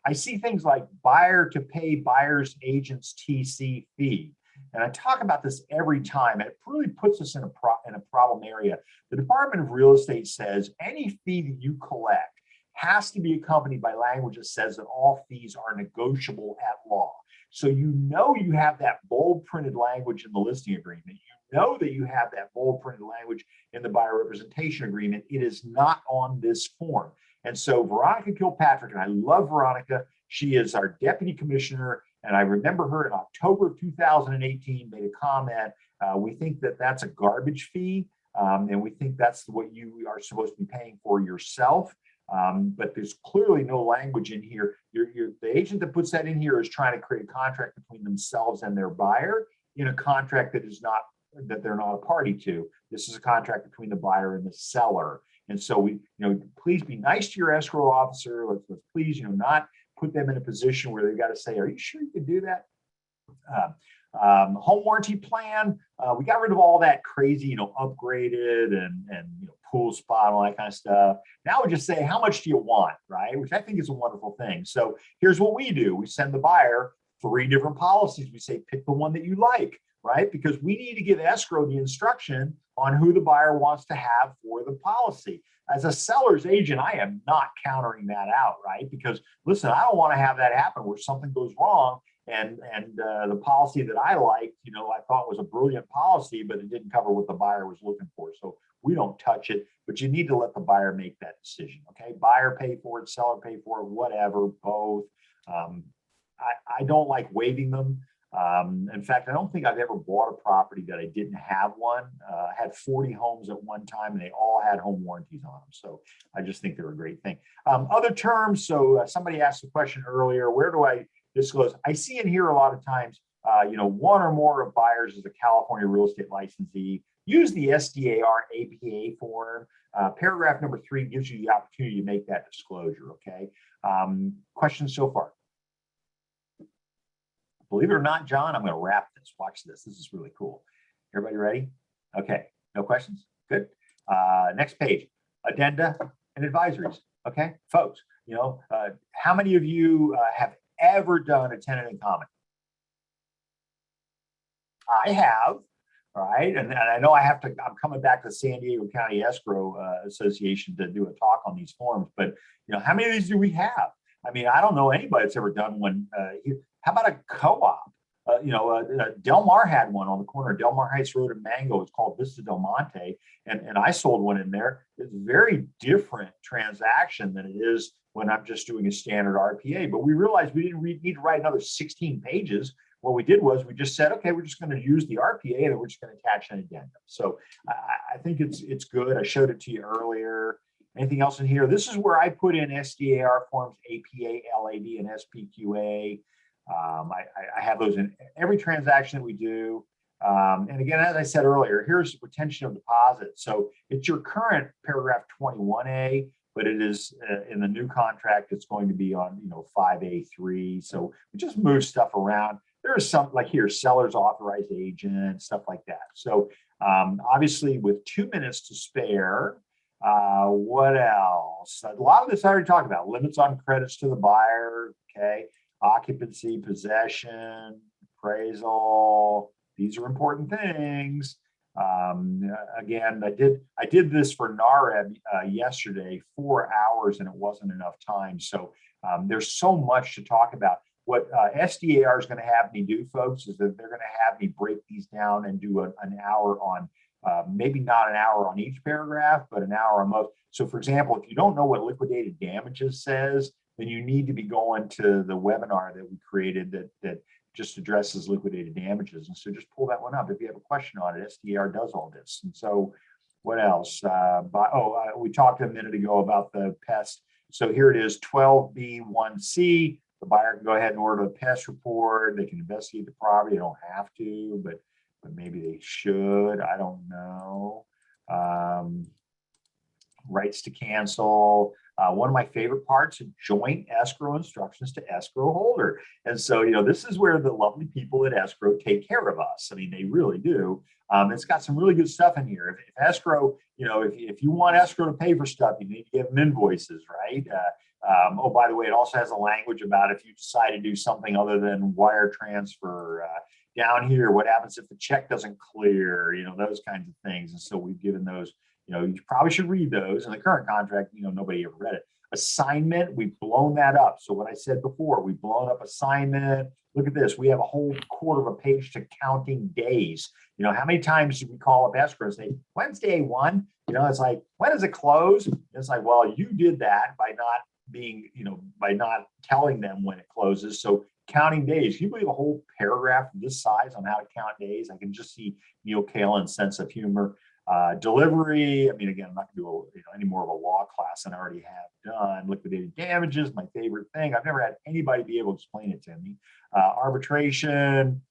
I see things like buyer to pay buyer's agent's TC fee. And I talk about this every time, and it really puts us in a problem area. The Department of Real Estate says any fee that you collect has to be accompanied by language that says that all fees are negotiable at law. So you have that bold printed language in the listing agreement. You know that you have that bold printed language in the buyer representation agreement. It is not on this form. And so Veronica Kilpatrick, and I love Veronica, she is our deputy commissioner, and I remember her in October of 2018 made a comment. We think that that's a garbage fee, and we think that's what you are supposed to be paying for yourself. But there's clearly no language in here. The agent that puts that in here is trying to create a contract between themselves and their buyer in a contract that they're not a party to. This is a contract between the buyer and the seller. And so please be nice to your escrow officer. Let's please, not put them in a position where they've got to say, are you sure you can do that? Home warranty plan. We got rid of all that crazy, upgraded and pool spot and all that kind of stuff. Now we just say, how much do you want, right? Which I think is a wonderful thing. So here's what we do. We send the buyer 3 different policies. We say, pick the one that you like, right? Because we need to give escrow the instruction on who the buyer wants to have for the policy. As a seller's agent, I am not countering that out, right? Because listen, I don't want to have that happen where something goes wrong and the policy that I liked, I thought was a brilliant policy, but it didn't cover what the buyer was looking for. So we don't touch it, but you need to let the buyer make that decision. Okay, buyer pay for it, seller pay for it, whatever, both. I don't like waiving them. In fact, I don't think I've ever bought a property that I didn't have one. I had 40 homes at one time and they all had home warranties on them. So I just think they're a great thing. Other terms. So somebody asked a question earlier, where do I disclose? I see in here a lot of times, one or more of buyers is a California real estate licensee. Use the SDAR APA form. Paragraph number 3 gives you the opportunity to make that disclosure. Okay. Questions so far? Believe it or not, John, I'm going to wrap this. Watch this. This is really cool. Everybody ready? Okay. No questions? Good. Next page. Addenda and advisories. Okay, folks. How many of you have ever done a tenant in common? I have. All right, and I know I'm coming back to the San Diego County Escrow Association to do a talk on these forms, but how many of these do we have? I mean, I don't know anybody that's ever done one. How about a co-op? Del Mar had one on the corner of Del Mar Heights Road and Mango. It's called Vista Del Monte, and I sold one in there. It's a very different transaction than it is when I'm just doing a standard RPA. But we realized we didn't need to write another 16 pages. What we did was we just said, okay, we're just going to use the RPA and then we're just going to attach an addendum. So I think it's good. I showed it to you earlier. Anything else in here? This is where I put in SDAR forms, APA, LAD, and SPQA. I have those in every transaction that we do. And again, as I said earlier, here's retention of deposit. So it's your current paragraph 21A, but it is in the new contract, it's going to be on 5A3. So we just move stuff around. There is some like here, seller's authorized agent, stuff like that. So obviously with 2 minutes to spare, what else? A lot of this I already talked about. Limits on credits to the buyer, okay? Occupancy, possession, appraisal. These are important things. Again, I did this for NAREB yesterday, 4 hours, and it wasn't enough time. So there's so much to talk about. What SDAR is going to have me do, folks, is that they're going to have me break these down and do an hour on, maybe not an hour on each paragraph, but an hour on most. So for example, if you don't know what liquidated damages says, then you need to be going to the webinar that we created that just addresses liquidated damages. And so just pull that one up. If you have a question on it, SDAR does all this. And so what else? We talked a minute ago about the pest. So here it is, 12B1C. The buyer can go ahead and order a pest report. They can investigate the property. They don't have to, but maybe they should. I don't know. Rights to cancel. One of my favorite parts of joint escrow instructions to escrow holder. And so, this is where the lovely people at escrow take care of us. I mean, they really do. It's got some really good stuff in here. If escrow, if you want escrow to pay for stuff, you need to give them invoices, right? By the way, it also has a language about if you decide to do something other than wire transfer. Down here, what happens if the check doesn't clear, those kinds of things. And so we've given those, you probably should read those. In the current contract, nobody ever read it. Assignment, we've blown that up. So what I said before, we've blown up assignment. Look at this. We have a whole quarter of a page to counting days. How many times do we call up escrow and say, Wednesday 1? It's like, when does it close? It's like, well, you did that by not being, by not telling them when it closes. So counting days, can you believe a whole paragraph this size on how to count days? I can just see Neil Kalen's sense of humor. Delivery, I mean, again, I'm not going to do any more of a law class than I already have done. Liquidated damages, my favorite thing. I've never had anybody be able to explain it to me. Arbitration,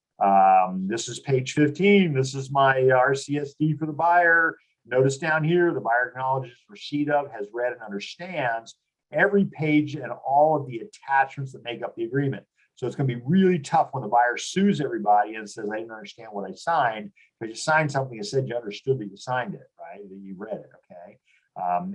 this is page 15. This is my RCSD for the buyer. Notice down here, the buyer acknowledges receipt of, has read and understands every page and all of the attachments that make up the agreement. So it's going to be really tough when the buyer sues everybody and says, I didn't understand what I signed, because you signed something that said you understood that you signed it, right? That you read it, okay?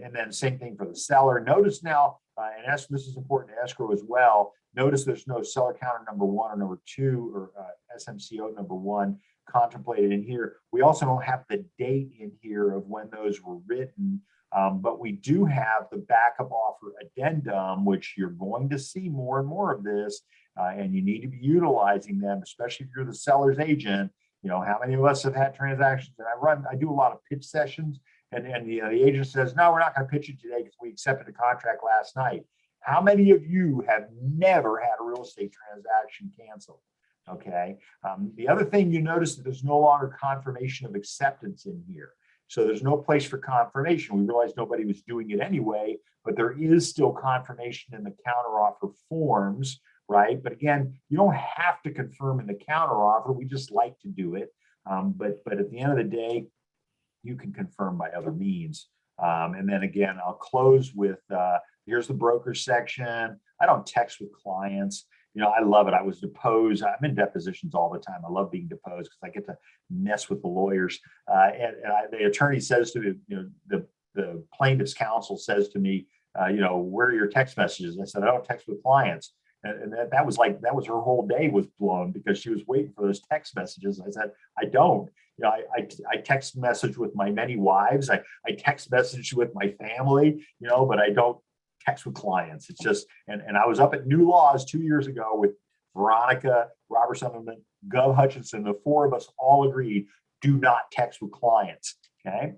And then same thing for the seller. Notice now, and this is important to escrow as well, notice there's no seller counter number 1 or number 2 or SMCO number 1 contemplated in here. We also don't have the date in here of when those were written. But we do have the backup offer addendum, which you're going to see more and more of this, and you need to be utilizing them, especially if you're the seller's agent. You know, how many of us have had transactions? And I do a lot of pitch sessions, and the agent says, no, we're not going to pitch it today because we accepted the contract last night. How many of you have never had a real estate transaction canceled? Okay. The other thing you notice that there's no longer confirmation of acceptance in here. So there's no place for confirmation. We realized nobody was doing it anyway, but there is still confirmation in the counteroffer forms, right? But again, you don't have to confirm in the counteroffer. We just like to do it. But at the end of the day, you can confirm by other means. And then again, I'll close with, here's the broker section. I don't text with clients. You know, I love it. I was deposed. I'm in depositions all the time. I love being deposed because I get to mess with the lawyers. The attorney says to me, you know, the plaintiff's counsel says to me, you know, where are your text messages? I said, I don't text with clients. And that was her whole day was blown because she was waiting for those text messages. I said, I don't. You know, I text message with my many wives. I text message with my family, you know, but I don't text with clients. It's just, and I was up at New Laws 2 years ago with Veronica, Robert Summerman, Gov Hutchinson. The four of us all agreed, do not text with clients. Okay.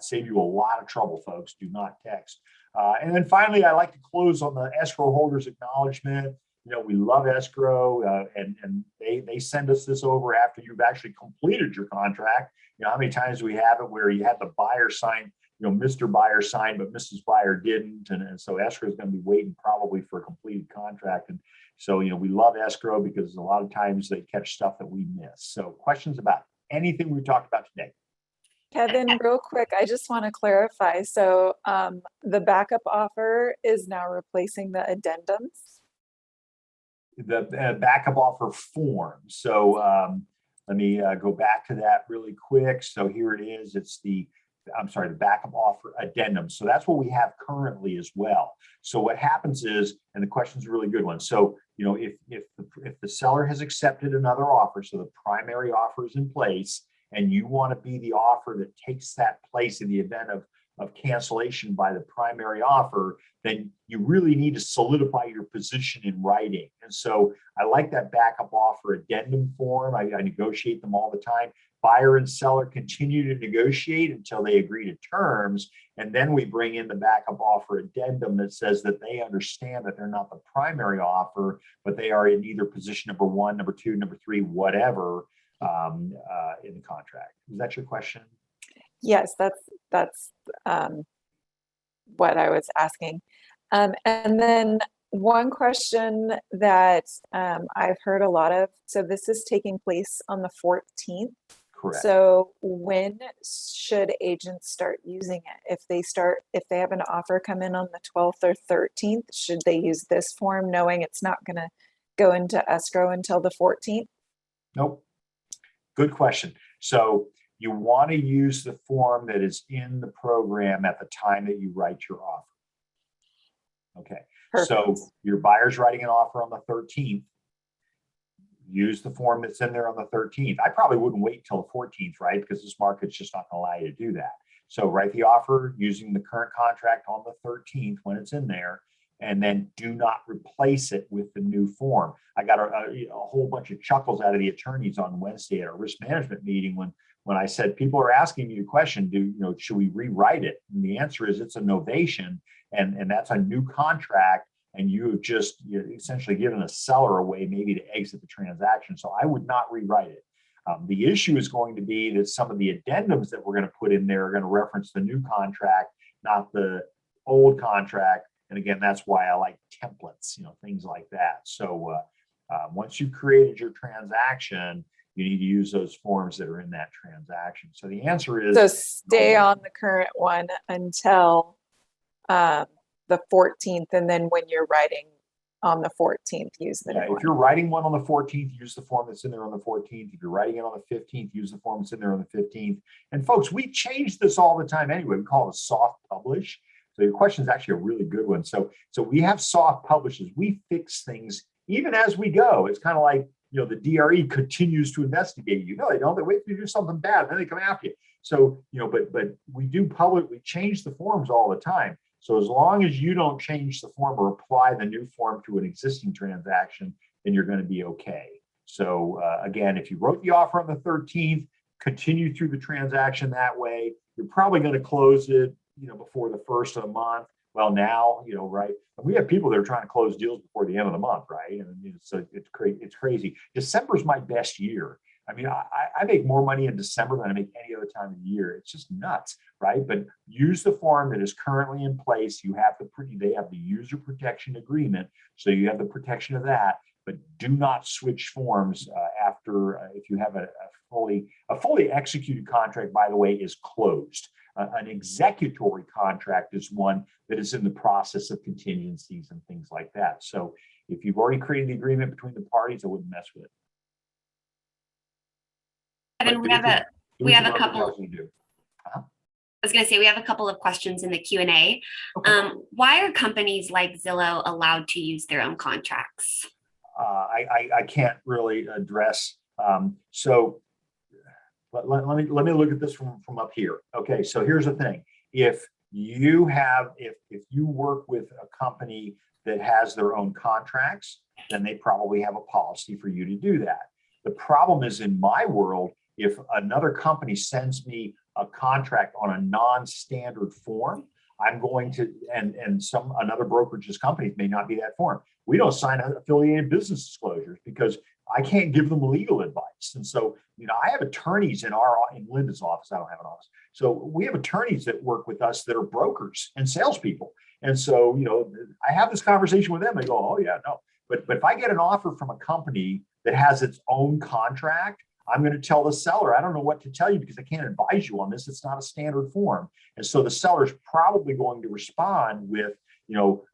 Save you a lot of trouble, folks. Do not text. And then finally, I like to close on the escrow holders acknowledgement. You know, we love escrow, and they send us this over after you've actually completed your contract. You know, how many times do we have it where you had the buyer sign, you know, Mr. Buyer signed, but Mrs. Buyer didn't. And so escrow is going to be waiting probably for a completed contract. And so, you know, we love escrow because a lot of times they catch stuff that we miss. So questions about anything we've talked about today? Kevin, real quick, I just want to clarify. So the backup offer is now replacing the addendums? The backup offer form. So let me go back to that really quick. So here it is. It's the backup offer addendum. So that's what we have currently as well. So what happens is, and the question's a really good one. So, you know, if the seller has accepted another offer, so the primary offer is in place, and you want to be the offer that takes that place in the event of cancellation by the primary offer, then you really need to solidify your position in writing. And so I like that backup offer addendum form. I negotiate them all the time. Buyer and seller continue to negotiate until they agree to terms. And then we bring in the backup offer addendum that says that they understand that they're not the primary offer, but they are in either position number one, number two, number three, whatever, in the contract. Is that your question? Yes, that's what I was asking. And then one question that I've heard a lot of, so this is taking place on the 14th. Correct. So when should agents start using it? If they have an offer come in on the 12th or 13th, should they use this form knowing it's not going to go into escrow until the 14th? Nope. Good question. So you want to use the form that is in the program at the time that you write your offer. Okay. Perfect. So your buyer's writing an offer on the 13th. Use the form that's in there on the 13th. I probably wouldn't wait till the 14th, right? Because this market's just not going to allow you to do that. So write the offer using the current contract on the 13th when it's in there, and then do not replace it with the new form. I got a whole bunch of chuckles out of the attorneys on Wednesday at our risk management meeting when I said, people are asking me the question, should we rewrite it? And the answer is it's a novation, and that's a new contract. And you're essentially given a seller a way maybe to exit the transaction. So I would not rewrite it. The issue is going to be that some of the addendums that we're going to put in there are going to reference the new contract, not the old contract. And again, that's why I like templates, things like that. So once you've created your transaction, you need to use those forms that are in that transaction. So the answer is— So stay on the current one until the 14th, and then when you're writing on the 14th, use the new one. If you're writing one on the 14th, use the form that's in there on the 14th. If you're writing it on the 15th, use the form that's in there on the 15th. And folks, we change this all the time anyway. We call it a soft publish. So your question is actually a really good one. So we have soft publishes. We fix things even as we go. It's kind of like, the DRE continues to investigate you. No, they don't. They wait for you to do something bad, and then they come after you. So, but we change the forms all the time. So as long as you don't change the form or apply the new form to an existing transaction, then you're going to be okay. So again, if you wrote the offer on the 13th, continue through the transaction that way. You're probably going to close it, before the first of the month. Well, now, right? And we have people that are trying to close deals before the end of the month, right? And it's crazy. December's my best year. I mean, I make more money in December than I make any other time of the year. It's just nuts, right? But use the form that is currently in place. They have the user protection agreement, so you have the protection of that. But do not switch forms after if you have a fully executed contract. By the way, is closed. An executory contract is one that is in the process of contingencies and things like that. So if you've already created the agreement between the parties, I wouldn't mess with it. Kevin, we have a couple. I was going to say we have a couple of questions in the Q&A. Okay. Why are companies like Zillow allowed to use their own contracts? I can't really address. So let me look at this from up here. Okay, so here's the thing. If you work with a company that has their own contracts, then they probably have a policy for you to do that. The problem is, in my world, if another company sends me a contract on a non-standard form, I'm going to, and another brokerage's companies may not be that form. We don't sign affiliated business disclosures because I can't give them legal advice. And so, I have attorneys in Linda's office. I don't have an office. So we have attorneys that work with us that are brokers and salespeople. And so, I have this conversation with them. They go, oh yeah, no. But if I get an offer from a company that has its own contract, I'm going to tell the seller, I don't know what to tell you because I can't advise you on this. It's not a standard form. And so the seller's probably going to respond with,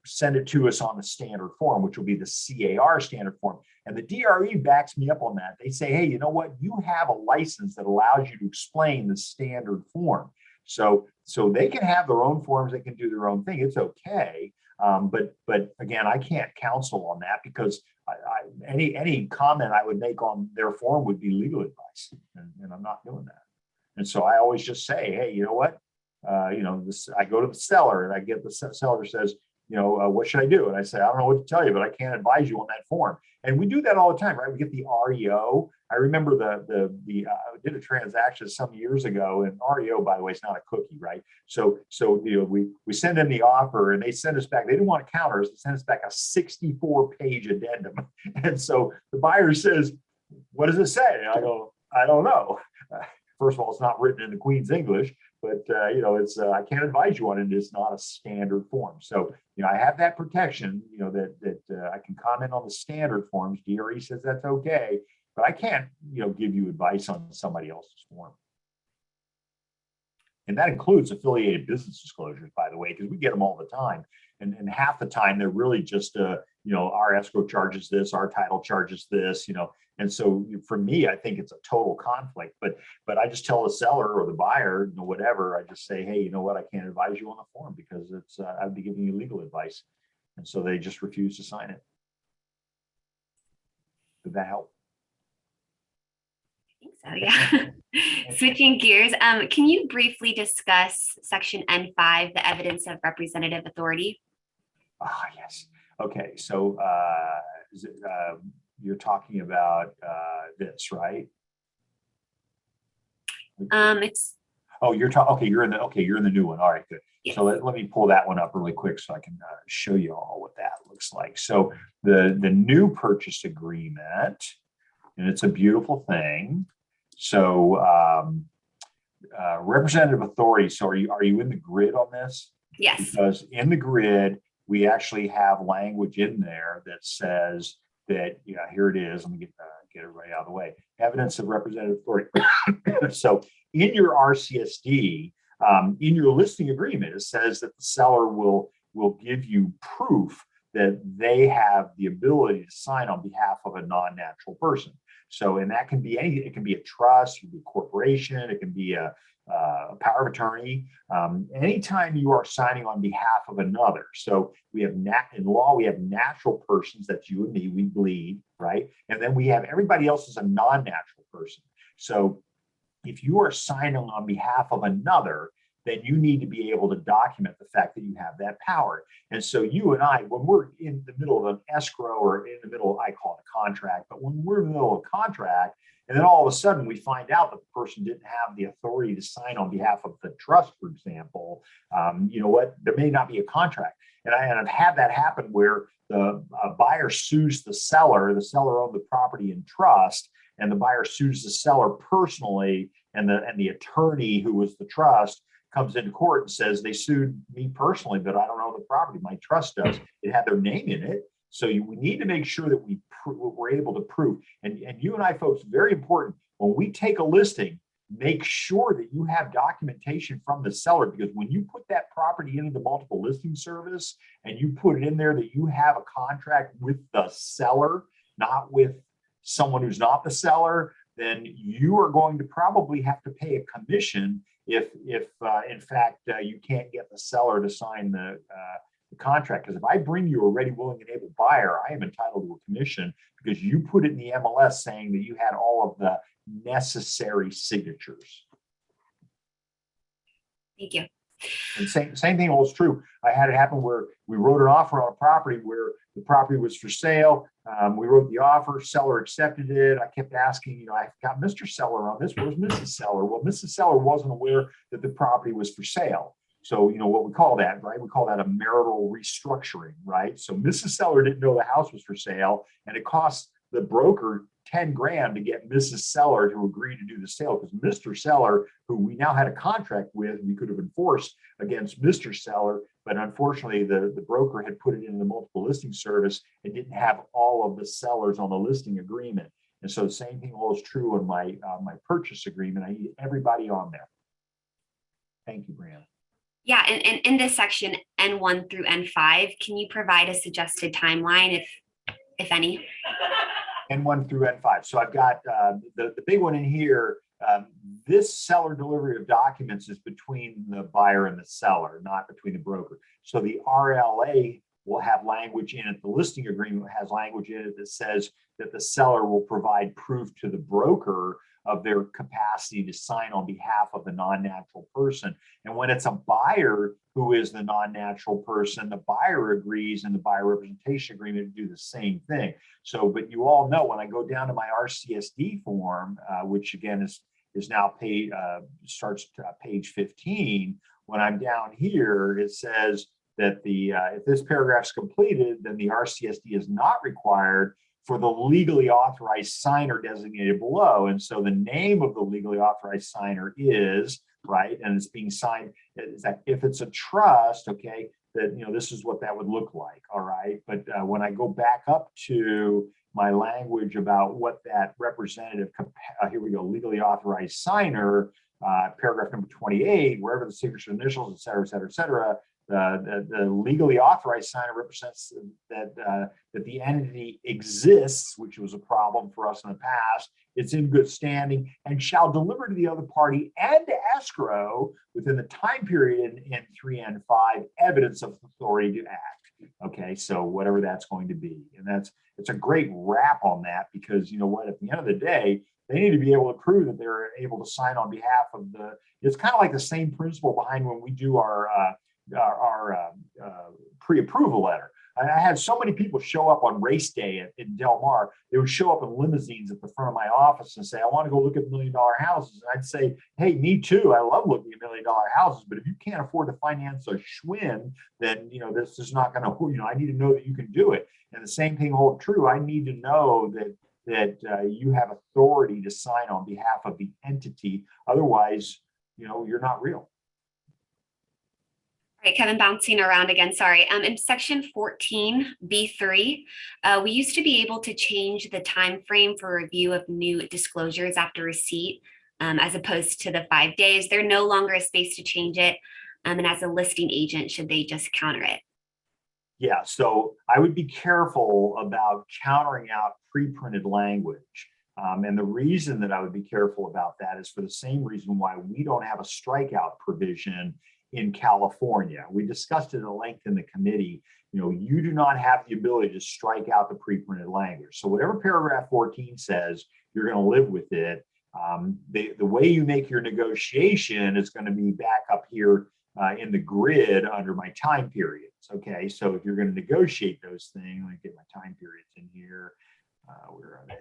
send it to us on a standard form, which will be the CAR standard form. And the DRE backs me up on that. They say, hey, you know what? You have a license that allows you to explain the standard form. So they can have their own forms. They can do their own thing. It's okay. But again, I can't counsel on that because any comment I would make on their form would be legal advice, and I'm not doing that. And so I always just say, hey, you know what? I go to the seller and I get the seller says, what should I do? And I say, I don't know what to tell you, but I can't advise you on that form. And we do that all the time, right? We get the REO. I remember I did a transaction some years ago, and REO, by the way, is not a cookie, right? So we send in the offer and they send us back. They didn't want to counter us. They sent us back a 64-page addendum. And so the buyer says, what does it say? And I go, I don't know. First of all, it's not written in the Queen's English, but it's I can't advise you on it. It's not a standard form. So I have that protection. That I can comment on the standard forms. DRE says that's okay, but I can't give you advice on somebody else's form. And that includes affiliated business disclosures, by the way, because we get them all the time. And half the time they're really just our escrow charges this, our title charges this, And so for me, I think it's a total conflict, but I just tell the seller or the buyer, whatever, I just say, hey, you know what? I can't advise you on the form because I'd be giving you legal advice. And so they just refuse to sign it. Did that help? I think so, yeah. Switching gears, can you briefly discuss Section N5, the evidence of representative authority? Yes. Okay. So you're talking about this, right? It's. Oh, you're talking. Okay, you're in the new one. All right, good. Yes. So let me pull that one up really quick so I can show you all what that looks like. So the new purchase agreement, and it's a beautiful thing. So representative authority. So are you in the grid on this? Yes. Because in the grid, we actually have language in there that says that, here it is. Let me get it right out of the way. Evidence of representative authority. So in your RCSD, in your listing agreement, it says that the seller will give you proof that they have the ability to sign on behalf of a non-natural person. So, and that can be anything. It can be a trust, it can be a corporation, it can be a power of attorney. Anytime you are signing on behalf of another. So we have in law, we have natural persons, that's you and me, we bleed, right? And then we have everybody else is a non-natural person. So if you are signing on behalf of another, then you need to be able to document the fact that you have that power. And so you and I, when we're in the middle of an escrow or in the middle, I call it a contract, but when we're in the middle of a contract, and then all of a sudden we find out that the person didn't have the authority to sign on behalf of the trust, for example, you know what, there may not be a contract. And I've had that happen where the buyer sues the seller owned the property in trust, and the buyer sues the seller personally, and the attorney who was the trust comes into court and says they sued me personally, but I don't own the property. My trust does. It had their name in it. So we need to make sure that we're able to prove. And you and I, folks, very important. When we take a listing, make sure that you have documentation from the seller, because when you put that property into the multiple listing service and you put it in there that you have a contract with the seller, not with someone who's not the seller, then you are going to probably have to pay a commission if in fact you can't get the seller to sign the contract. Because if I bring you a ready, willing, and able buyer, I am entitled to a commission because you put it in the MLS saying that you had all of the necessary signatures. Thank you. And same thing holds true. I had it happen where we wrote an offer on a property where the property was for sale. We wrote the offer, seller accepted it. I kept asking, I got Mr. Seller on this. Where's Mrs. Seller? Well, Mrs. Seller wasn't aware that the property was for sale. So, what we call that, right? We call that a marital restructuring, right? So Mrs. Seller didn't know the house was for sale, and it cost the broker $10,000 to get Mrs. Seller to agree to do the sale, because Mr. Seller, who we now had a contract with, we could have enforced against Mr. Seller, but unfortunately the broker had put it in the multiple listing service and didn't have all of the sellers on the listing agreement. And so the same thing holds true on my purchase agreement. I need everybody on there. Thank you, Brianna. Yeah, and in this section, N1 through N5, can you provide a suggested timeline, if any? N1 through N5. So I've got the big one in here. This seller delivery of documents is between the buyer and the seller, not between the broker. So the RLA will have language in it. The listing agreement has language in it that says that the seller will provide proof to the broker of their capacity to sign on behalf of the non-natural person. And when it's a buyer who is the non-natural person, the buyer agrees in the buyer representation agreement to do the same thing. So, but you all know when I go down to my RCSD form, which again is now paid, starts page 15. When I'm down here, it says that if this paragraph is completed, then the RCSD is not required for the legally authorized signer designated below. And so the name of the legally authorized signer is, right, and it's being signed, is that if it's a trust, okay, that, this is what that would look like, all right? But when I go back up to my language about what that representative, here we go, legally authorized signer, paragraph number 28, wherever the signature initials, et cetera, et cetera, et cetera, the legally authorized signer represents that the entity exists, which was a problem for us in the past. It's in good standing and shall deliver to the other party and to escrow within the time period in 3 and 5 evidence of authority to act. Okay, so whatever that's going to be, and it's a great wrap on that, because you know what, at the end of the day, they need to be able to prove that they're able to sign on behalf of it's kind of like the same principle behind when we do our pre-approval letter. I had so many people show up on race day in Del Mar. They would show up in limousines at the front of my office and say, I want to go look at $1 million houses. And I'd say, hey, me too. I love looking at $1 million houses. But if you can't afford to finance a Schwinn, then, this is not going to, I need to know that you can do it. And the same thing holds true. I need to know that you have authority to sign on behalf of the entity. Otherwise, you're not real. All right, Kevin, bouncing around again, sorry. In section 14B3, we used to be able to change the time frame for review of new disclosures after receipt, as opposed to the 5 days. There no longer a space to change it. And as a listing agent, should they just counter it? Yeah, so I would be careful about countering out pre-printed language. And the reason that I would be careful about that is for the same reason why we don't have a strikeout provision in California. We discussed it at length in the committee. You do not have the ability to strike out the pre-printed language. So whatever paragraph 14 says, you're going to live with it. The way you make your negotiation is going to be back up here in the grid under my time periods. Okay, so if you're going to negotiate those things, let me get my time periods in here. Where are they?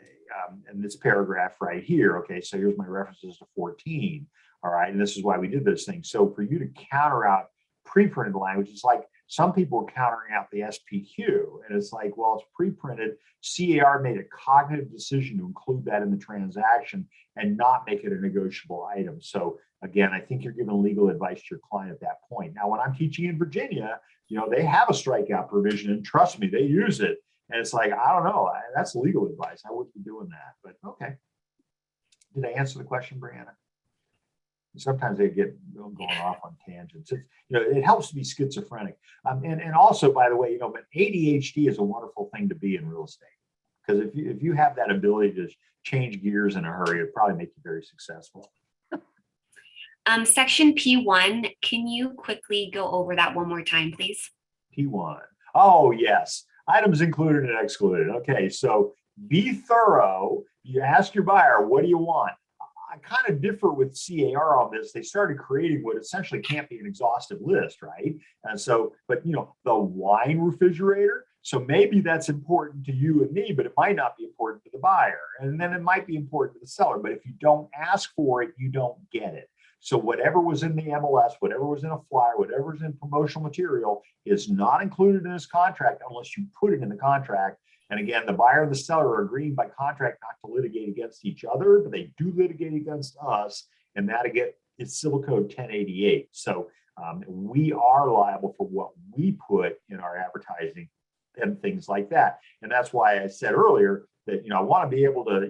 And this paragraph right here. Okay, so here's my references to 14. All right, and this is why we did those things. So for you to counter out pre-printed language, it's like some people are countering out the SPQ, and it's like, well, it's pre-printed. CAR made a cognitive decision to include that in the transaction and not make it a negotiable item. So again, I think you're giving legal advice to your client at that point. Now, when I'm teaching in Virginia, they have a strikeout provision, and trust me, they use it. And it's like, I don't know, that's legal advice. I wouldn't be doing that, but okay. Did I answer the question, Brianna? Sometimes they get going off on tangents. It helps to be schizophrenic. And also, by the way, but ADHD is a wonderful thing to be in real estate, because if you have that ability to change gears in a hurry, it'd probably make you very successful. Section P1, can you quickly go over that one more time, please? P1. Oh, yes. Items included and excluded. Okay, so be thorough. You ask your buyer, what do you want? I kind of differ with CAR on this. They started creating what essentially can't be an exhaustive list, right? And so, but the wine refrigerator, so maybe that's important to you and me, but it might not be important to the buyer. And then it might be important to the seller. But if you don't ask for it, you don't get it. So whatever was in the MLS, whatever was in a flyer, whatever is in promotional material is not included in this contract unless you put it in the contract. And again, the buyer and the seller are agreeing by contract not to litigate against each other, but they do litigate against us. And that, again, is Civil Code 1088. So we are liable for what we put in our advertising and things like that. And that's why I said earlier that, I want to be able to,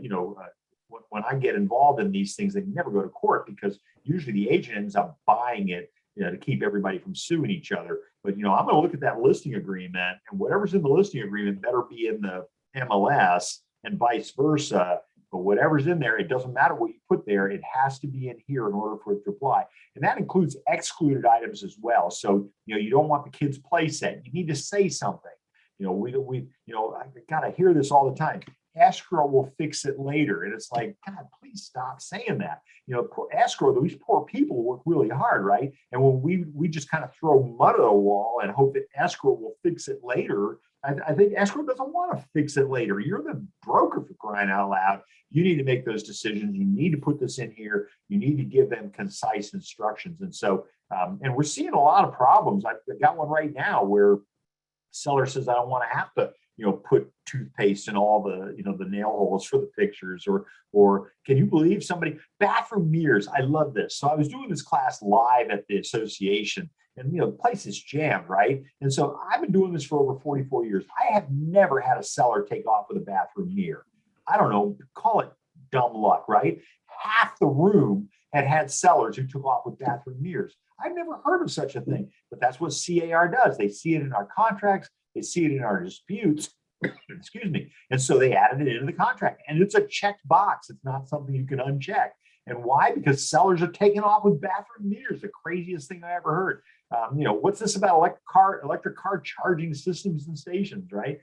when I get involved in these things, they never go to court, because usually the agent ends up buying it, to keep everybody from suing each other. But, I'm going to look at that listing agreement, and whatever's in the listing agreement better be in the MLS and vice versa. But whatever's in there, it doesn't matter what you put there. It has to be in here in order for it to apply. And that includes excluded items as well. So, you don't want the kids' play set. You need to say something. I gotta hear this all the time. Escrow will fix it later. And it's like, God, please stop saying that. Poor escrow, these poor people work really hard, right? And when we just kind of throw mud at a wall and hope that escrow will fix it later, I think escrow doesn't want to fix it later. You're the broker, for crying out loud. You need to make those decisions. You need to put this in here. You need to give them concise instructions. And so, and we're seeing a lot of problems. I've got one right now where seller says, I don't want to have to, put toothpaste in all the, the nail holes for the pictures, or can you believe somebody, bathroom mirrors. I love this. So I was doing this class live at the association, and, the place is jammed, right? And so I've been doing this for over 44 years. I have never had a seller take off with a bathroom mirror. I don't know, call it dumb luck, right? Half the room had sellers who took off with bathroom mirrors. I've never heard of such a thing, but that's what CAR does. They see it in our contracts. They see it in our disputes, excuse me. And so they added it into the contract, and it's a checked box. It's not something you can uncheck. And why? Because sellers are taking off with bathroom mirrors, the craziest thing I ever heard. What's this about electric car charging systems and stations, right?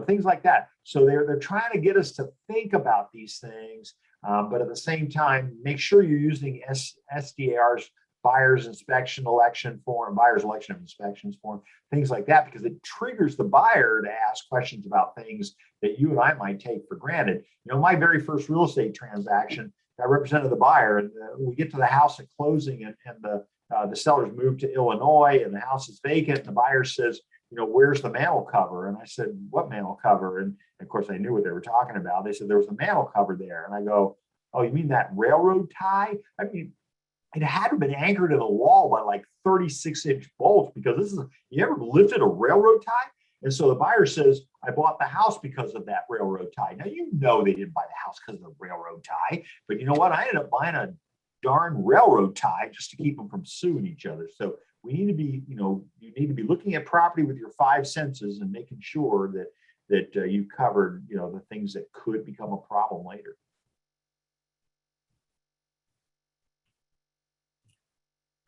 Things like that. So they're trying to get us to think about these things, but at the same time, make sure you're using SDAR's buyer's election of inspections form, things like that, because it triggers the buyer to ask questions about things that you and I might take for granted. My very first real estate transaction, I represented the buyer, and we get to the house at closing, and the sellers moved to Illinois, and the house is vacant. And the buyer says, where's the mantle cover? And I said, what mantle cover? And of course, I knew what they were talking about. They said there was a mantle cover there. And I go, oh, you mean that railroad tie? I mean, it had to have been anchored in the wall by like 36-inch bolts, because you ever lifted a railroad tie? And so the buyer says, I bought the house because of that railroad tie. Now, they didn't buy the house because of the railroad tie, but you know what? I ended up buying a darn railroad tie just to keep them from suing each other. So we need to be, you need to be looking at property with your five senses and making sure that that you covered, the things that could become a problem later.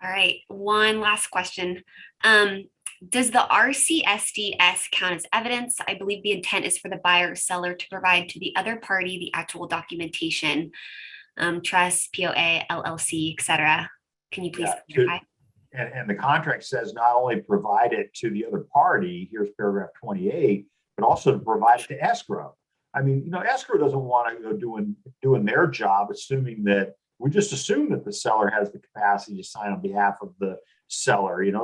All right, one last question. Does the RCSDS count as evidence? I believe the intent is for the buyer or seller to provide to the other party the actual documentation, trust, POA, LLC, etc. Can you please clarify? And the contract says not only provide it to the other party, here's paragraph 28, but also to provide it to escrow. I mean, escrow doesn't want to go doing their job, we just assume that the seller has the capacity to sign on behalf of the seller. And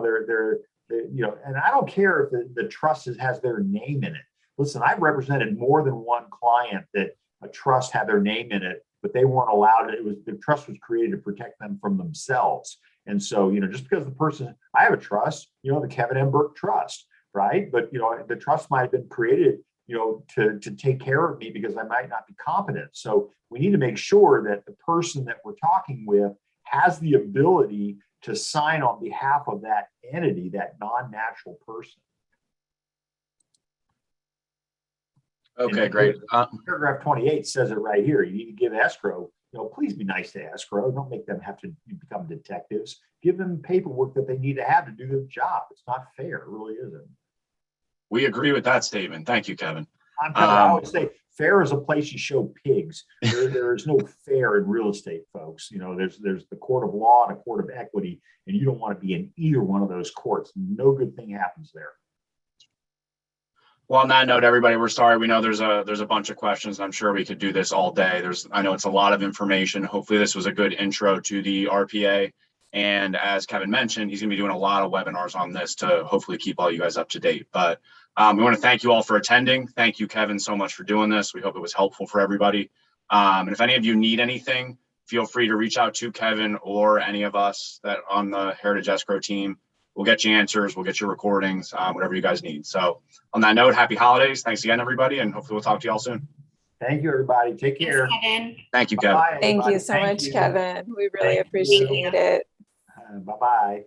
I don't care if the trust has their name in it. Listen, I've represented more than one client that a trust had their name in it, but they weren't allowed it. The trust was created to protect them from themselves. And so, just because I have a trust, the Kevin M. Burke Trust, right? But, the trust might have been created, to take care of me because I might not be competent. So we need to make sure that the person that we're talking with has the ability to sign on behalf of that entity, that non-natural person. Okay, great. Paragraph 28 says it right here. You need to give escrow, please be nice to escrow. Don't make them have to become detectives. Give them paperwork that they need to have to do their job. It's not fair. It really isn't. We agree with that statement. Thank you, Kevin. I always say fair is a place you show pigs. There is no fair in real estate, folks. There's the court of law and a court of equity, and you don't want to be in either one of those courts. No good thing happens there. Well, on that note, everybody, we're sorry. We know there's a bunch of questions. I'm sure we could do this all day. I know it's a lot of information. Hopefully this was a good intro to the RPA. And as Kevin mentioned, he's going to be doing a lot of webinars on this to hopefully keep all you guys up to date. But we want to thank you all for attending. Thank you, Kevin, so much for doing this. We hope it was helpful for everybody. And if any of you need anything, feel free to reach out to Kevin or any of us that on the Heritage Escrow team. We'll get you answers. We'll get you recordings, whatever you guys need. So on that note, happy holidays. Thanks again, everybody. And hopefully we'll talk to you all soon. Thank you, everybody. Take care. Thanks, Kevin. Thank you, Kevin. Thank you so much, Kevin. We really appreciate it. Bye-bye.